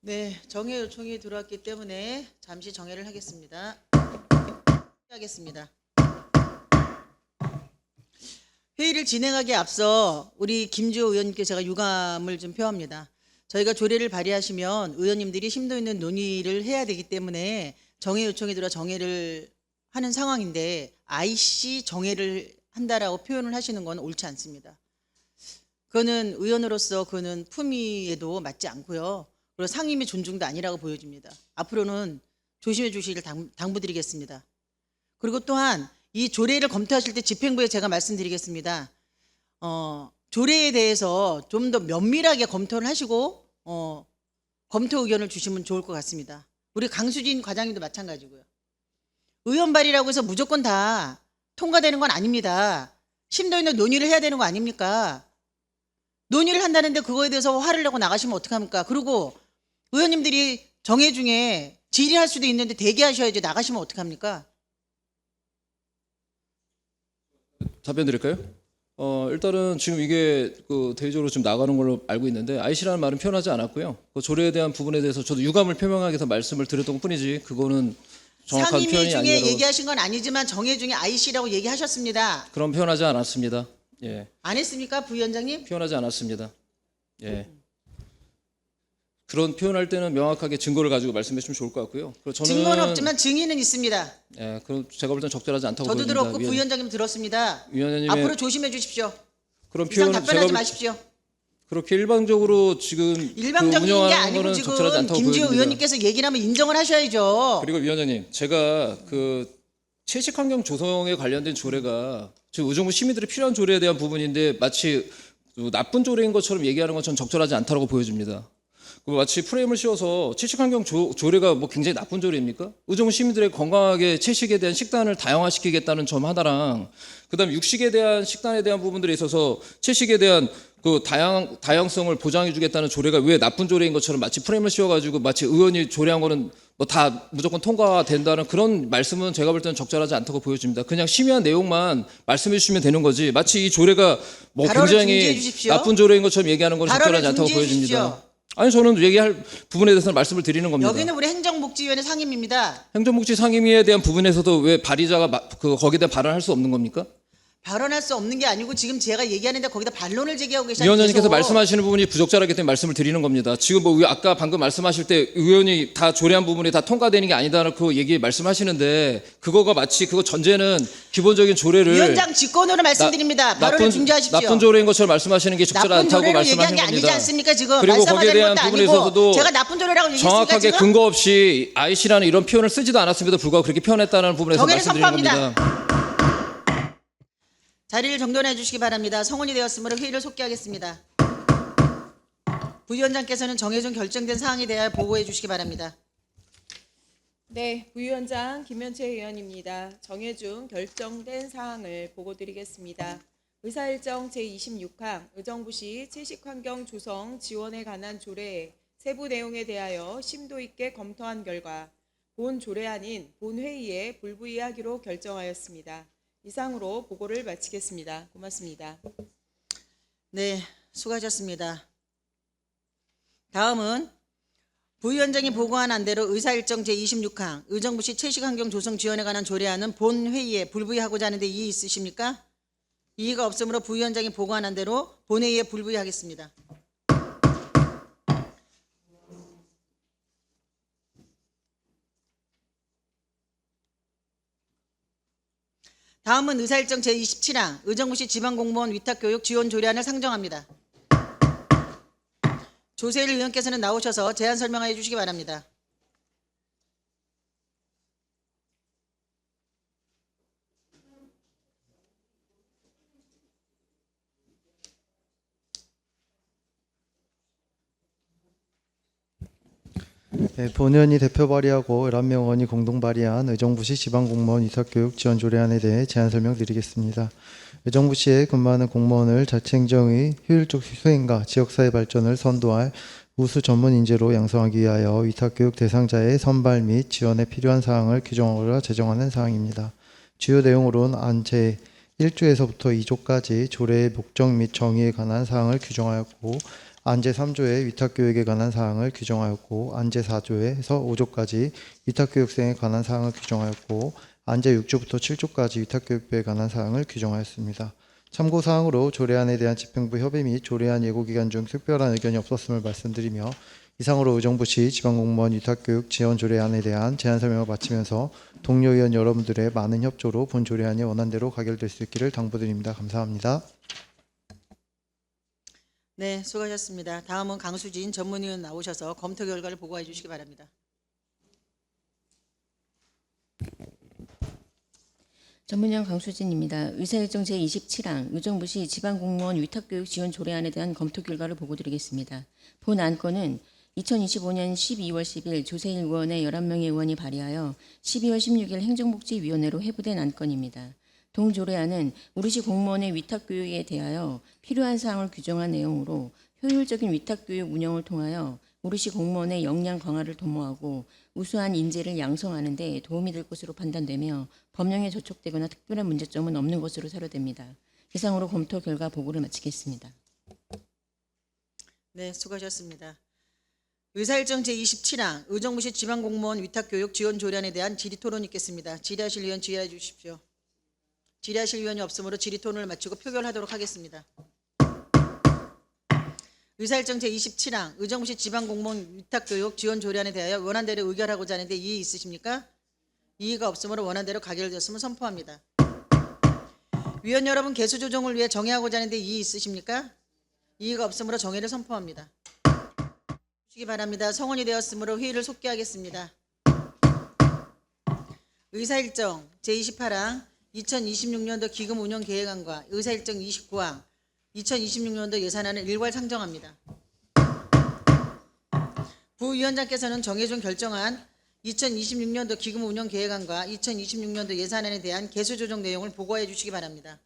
네, 정해 요청이 들어왔기 때문에 잠시 정해를 하겠습니다. 하겠습니다. 회의를 진행하기에 앞서 우리 김주호 의원님께 제가 유감을 좀 표합니다. 저희가 조례를 발의하시면 의원님들이 심도 있는 논의를 해야 되기 때문에 정해 요청이 들어 정해를 하는 상황인데 IC 정해를 한다라고 표현을 하시는 건 옳지 않습니다. 그거는 의원으로서 그거는 품위에도 맞지 않고요. 그리고 상임위 존중도 아니라고 보여집니다. 앞으로는 조심해 주시길 당부드리겠습니다. 그리고 또한 이 조례를 검토하실 때 집행부에 제가 말씀드리겠습니다. 조례에 대해서 좀 더 면밀하게 검토를 하시고 검토 의견을 주시면 좋을 것 같습니다. 우리 강수진 과장님도 마찬가지고요. 의원 발의라고 해서 무조건 다 통과되는 건 아닙니다. 심도 있는 논의를 해야 되는 거 아닙니까? 논의를 한다는데 그거에 대해서 화를 내고 나가시면 어떡합니까? 그리고 의원님들이 정해 중에 질의할 수도 있는데 대기하셔야지 나가시면 어떡합니까? 답변 드릴까요? 일단은 지금 이게 그 대외적으로 지금 나가는 걸로 알고 있는데 IC라는 말은 표현하지 않았고요. 그 조례에 대한 부분에 대해서 저도 유감을 표명하기 위해서 말씀을 드렸던 것뿐이지 그거는 정확한 상임위 표현이 중에 아니라고. 얘기하신 건 아니지만 정해 중에 IC라고 얘기하셨습니다. 그런 표현하지 않았습니다. 예, 안 했습니까, 부위원장님? 표현하지 않았습니다. 예. 그런 표현할 때는 명확하게 증거를 가지고 말씀해 주시면 좋을 것 같고요. 그리고 저는 증거는 없지만 증인은 있습니다. 예, 그럼 제가 볼 때는 적절하지 않다고 저도 보입니다. 들었고 부위원장님 들었습니다. 위원장님의 앞으로 조심해 주십시오. 그런 이상 표현은 제가 답변하지 볼 마십시오. 그렇게 일방적으로 지금 일방적인 게 운영하는 아니고 거는 적절하지 지금 않다고 김지호 보여집니다. 의원님께서 얘기를 하면 인정을 하셔야죠. 그리고 위원장님, 제가 그 채식 환경 조성에 관련된 조례가 지금 의정부 시민들이 필요한 조례에 대한 부분인데 마치 나쁜 조례인 것처럼 얘기하는 건 전 적절하지 않다고 보여집니다. 그 마치 프레임을 씌워서 채식환경 조례가 뭐 굉장히 나쁜 조례입니까? 의정부 시민들의 건강하게 채식에 대한 식단을 다양화시키겠다는 점 하나랑 그다음 육식에 대한 식단에 대한 부분들에 있어서 채식에 대한 그 다양성을 보장해주겠다는 조례가 왜 나쁜 조례인 것처럼 마치 프레임을 씌워가지고 마치 의원이 조례한 거는 뭐 다 무조건 통과된다는 그런 말씀은 제가 볼 때는 적절하지 않다고 보여집니다. 그냥 심의한 내용만 말씀해 주시면 되는 거지 마치 이 조례가 뭐 발언을 중지해 굉장히 주십시오. 나쁜 조례인 것처럼 얘기하는 건 발언을 적절하지 않다고 중지해 보여집니다. 주십시오. 아니 저는 얘기할 부분에 대해서는 말씀을 드리는 겁니다. 여기는 우리 행정복지위원회 상임입니다. 행정복지 상임위에 대한 부분에서도 왜 발의자가 거기에 대한 발언할 수 없는 겁니까? 발언할 수 없는 게 아니고 지금 제가 얘기하는데 거기다 반론을 제기하고 계시잖아요. 위원장님께서 말씀하시는 부분이 부적절하기 때문에 말씀을 드리는 겁니다. 지금 뭐 아까 방금 말씀하실 때 의원이 다 조례한 부분이 다 통과되는 게 아니다라고 얘기 말씀하시는데 그거가 마치 그거 전제는 기본적인 조례를 위원장 직권으로 말씀드립니다. 발언을 중지하십시오. 나쁜 조례인 것처럼 말씀하시는 게 적절하지 나쁜 않다고 조례로 말씀하시는 얘기한 게 겁니다. 아니지 않습니까? 지금 그리고 거기에 말씀하자는 대한 것도 부분에 아니고 있어서도 제가 나쁜 조례라고 얘기했습니까? 정확하게 지금? 근거 없이 IC라는 이런 표현을 쓰지도 않았음에도 불구하고 그렇게 표현했다는 부분에서 정의를 말씀드리는 선포합니다. 겁니다. 자리를 정돈해 주시기 바랍니다. 성원이 되었으므로 회의를 속기하겠습니다. 부위원장께서는 정해준 결정된 사항에 대하여 보고해 주시기 바랍니다. 네, 부위원장 김현채 의원입니다. 정해준 결정된 사항을 보고드리겠습니다. 의사일정 제26항 의정부시 채식환경 조성 지원에 관한 조례의 세부 내용에 대하여 심도 있게 검토한 결과 본 조례안인 본회의에 불부의하기로 결정하였습니다. 이상으로 보고를 마치겠습니다. 고맙습니다. 네, 수고하셨습니다. 다음은 부위원장이 보고한 안대로 의사일정 제26항 의정부시 채식환경 조성 지원에 관한 조례안은 본회의에 불부의하고자 하는데 이의 있으십니까? 이의가 없으므로 부위원장이 보고한 안대로 본회의에 불부의하겠습니다. 다음은 의사일정 제27항 의정부시 지방공무원 위탁교육 지원 조례안을 상정합니다. 조세일 의원께서는 나오셔서 제안 설명하여 주시기 바랍니다. 네, 본의원이 대표 발의하고 11명 의원이 공동 발의한 의정부시 지방공무원 위탁교육 지원 조례안에 대해 제안 설명드리겠습니다. 의정부시에 근무하는 공무원을 자치행정의 효율적 수행과 지역사회 발전을 선도할 우수 전문 인재로 양성하기 위하여 위탁교육 대상자의 선발 및 지원에 필요한 사항을 규정하고자 제정하는 사항입니다. 주요 내용으로는 안제 1조에서부터 2조까지 조례의 목적 및 정의에 관한 사항을 규정하였고 안제 3조의 위탁교육에 관한 사항을 규정하였고 안제 4조에서 5조까지 위탁교육생에 관한 사항을 규정하였고 안제 6조부터 7조까지 위탁교육부에 관한 사항을 규정하였습니다. 참고사항으로 조례안에 대한 집행부 협의 및 조례안 예고기간 중 특별한 의견이 없었음을 말씀드리며 이상으로 의정부시 지방공무원 위탁교육 지원 조례안에 대한 제안 설명을 마치면서 동료 의원 여러분들의 많은 협조로 본 조례안이 원안대로 가결될 수 있기를 당부드립니다. 감사합니다. 네, 수고하셨습니다. 다음은 강수진 전문위원 나오셔서 검토 결과를 보고해 주시기 바랍니다. 전문위원 강수진입니다. 의사일정 제27항 의정부시 지방공무원 위탁교육 지원 조례안에 대한 검토 결과를 보고드리겠습니다. 본 안건은 2025년 12월 10일 조세일 의원의 11명의 의원이 발의하여 12월 16일 행정복지위원회로 회부된 안건입니다. 동조례안은 우리시 공무원의 위탁교육에 대하여 필요한 사항을 규정한 내용으로 효율적인 위탁교육 운영을 통하여 우리시 공무원의 역량 강화를 도모하고 우수한 인재를 양성하는 데 도움이 될 것으로 판단되며 법령에 저촉되거나 특별한 문제점은 없는 것으로 사료됩니다. 이상으로 검토 결과 보고를 마치겠습니다. 네, 수고하셨습니다. 의사일정 제27항 의정부시 지방공무원 위탁교육 지원 조례안에 대한 질의토론 있겠습니다. 질의하실 의원 질의해 주십시오. 질의하실 의원이 없으므로 질의토론을 마치고 표결하도록 하겠습니다. 의사일정 제27항 의정부시 지방공무원 위탁교육 지원 조례안에 대하여 원안대로 의결하고자 하는데 이의 있으십니까? 이의가 없으므로 원안대로 가결되었음을 선포합니다. 위원 여러분 개수 조정을 위해 정의하고자 하는데 이의 있으십니까? 이의가 없으므로 정의를 선포합니다. 주시기 바랍니다. 성원이 되었으므로 회의를 속기하겠습니다. 의사일정 제28항 2026년도 기금 운영 계획안과 의사일정 29항 2026년도 예산안을 일괄 상정합니다. 부위원장께서는 정해준 결정안 2026년도 기금 운영 계획안과 2026년도 예산안에 대한 개수 조정 내용을 보고해 주시기 바랍니다.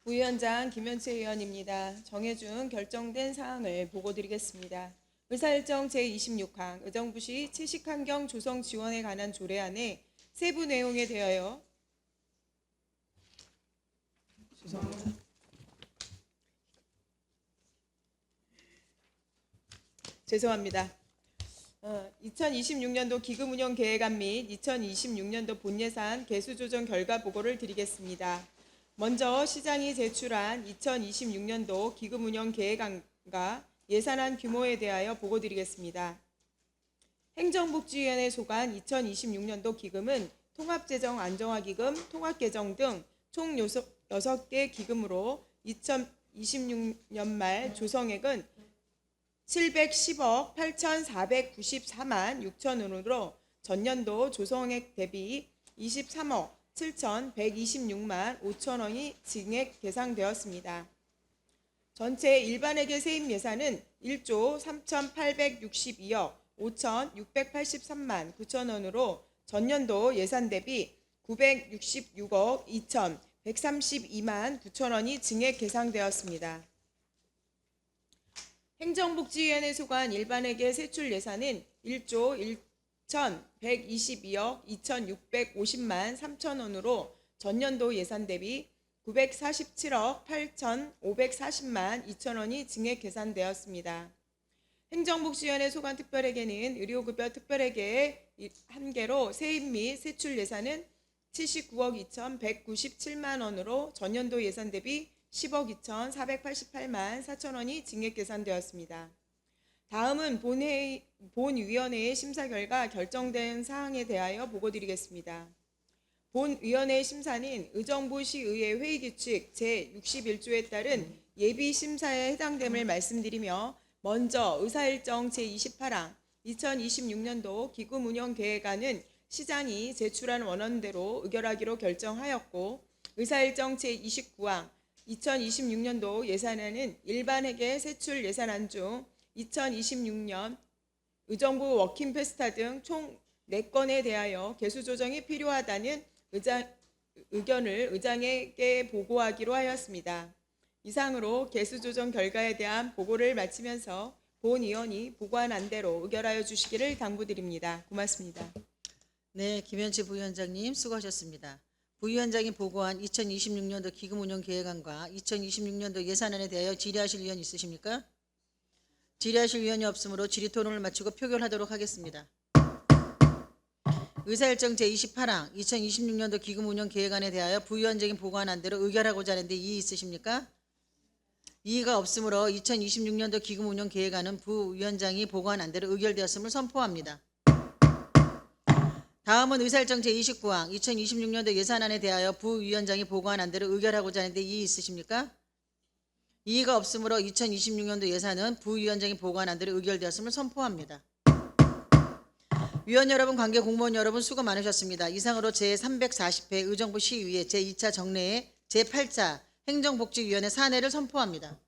부위원장 김현채 의원입니다. 정해준 결정된 사항을 보고드리겠습니다. 의사일정 제26항 의정부시 채식환경 조성 지원에 관한 조례안의 세부 내용에 대하여 죄송합니다. 2026년도 기금운영 계획안 및 2026년도 본예산 개수조정 결과 보고를 드리겠습니다. 먼저 시장이 제출한 2026년도 기금운영계획안과 예산안 규모에 대하여 보고드리겠습니다. 행정복지위원회 소관 2026년도 기금은 통합재정 안정화기금, 통합개정 등 총 6개 기금으로 2026년 말 조성액은 710억 8,494만 6천 원으로 전년도 조성액 대비 23억 7,126만 5천 원이 증액 계상되었습니다. 전체 일반회계 세입 예산은 1조 3,862억 5,683만 9천 원으로 전년도 예산 대비 966억 2,132만 9천 원이 증액 계상되었습니다. 행정복지위원회 소관 일반회계 세출 예산은 1조 1,122억 2,650만 3천 원으로 전년도 예산 대비 947억 8,540만 2천 원이 증액 계산되었습니다. 행정복지위원회 소관 특별회계는 의료급여 특별회계 1개로 세입 및 세출 예산은 79억 2,197만 원으로 전년도 예산 대비 10억 2,488만 4천 원이 증액 계산되었습니다. 다음은 본위원회의 심사 결과 결정된 사항에 대하여 보고드리겠습니다. 본위원회의 심사는 의정부시의회 회의규칙 제61조에 따른 예비심사에 해당됨을 말씀드리며 먼저 의사일정 제28항 2026년도 기금운영계획안은 시장이 제출한 원안대로 의결하기로 결정하였고 의사일정 제29항 2026년도 예산안은 일반회계 세출 예산안 중 2026년 의정부 워킹페스타 등 총 4건에 대하여 개수 조정이 필요하다는 의견을 의장에게 보고하기로 하였습니다. 이상으로 개수 조정 결과에 대한 보고를 마치면서 본위원이 보고한 안대로 의결하여 주시기를 당부드립니다. 고맙습니다. 네, 김현채 부위원장님 수고하셨습니다. 부위원장이 보고한 2026년도 기금운영계획안과 2026년도 예산안에 대하여 질의하실 의원 있으십니까? 질의하실 의원이 없으므로 질의토론을 마치고 표결하도록 하겠습니다. 의사일정 제28항 2026년도 기금운영계획안에 대하여 부위원장이 보고한 안대로 의결하고자 하는데 이의 있으십니까? 이의가 없으므로 2026년도 기금운영계획안은 부위원장이 보고한 안대로 의결되었음을 선포합니다. 다음은 의사일정 제29항 2026년도 예산안에 대하여 부위원장이 보고한 안대로 의결하고자 하는데 이의 있으십니까? 이의가 없으므로 2026년도 예산은 부위원장이 보고한 안대로 의결되었음을 선포합니다. 위원 여러분, 관계 공무원 여러분 수고 많으셨습니다. 이상으로 제340회 의정부 시의회 제2차 정례의 제8차 행정복지위원회 사내를 선포합니다.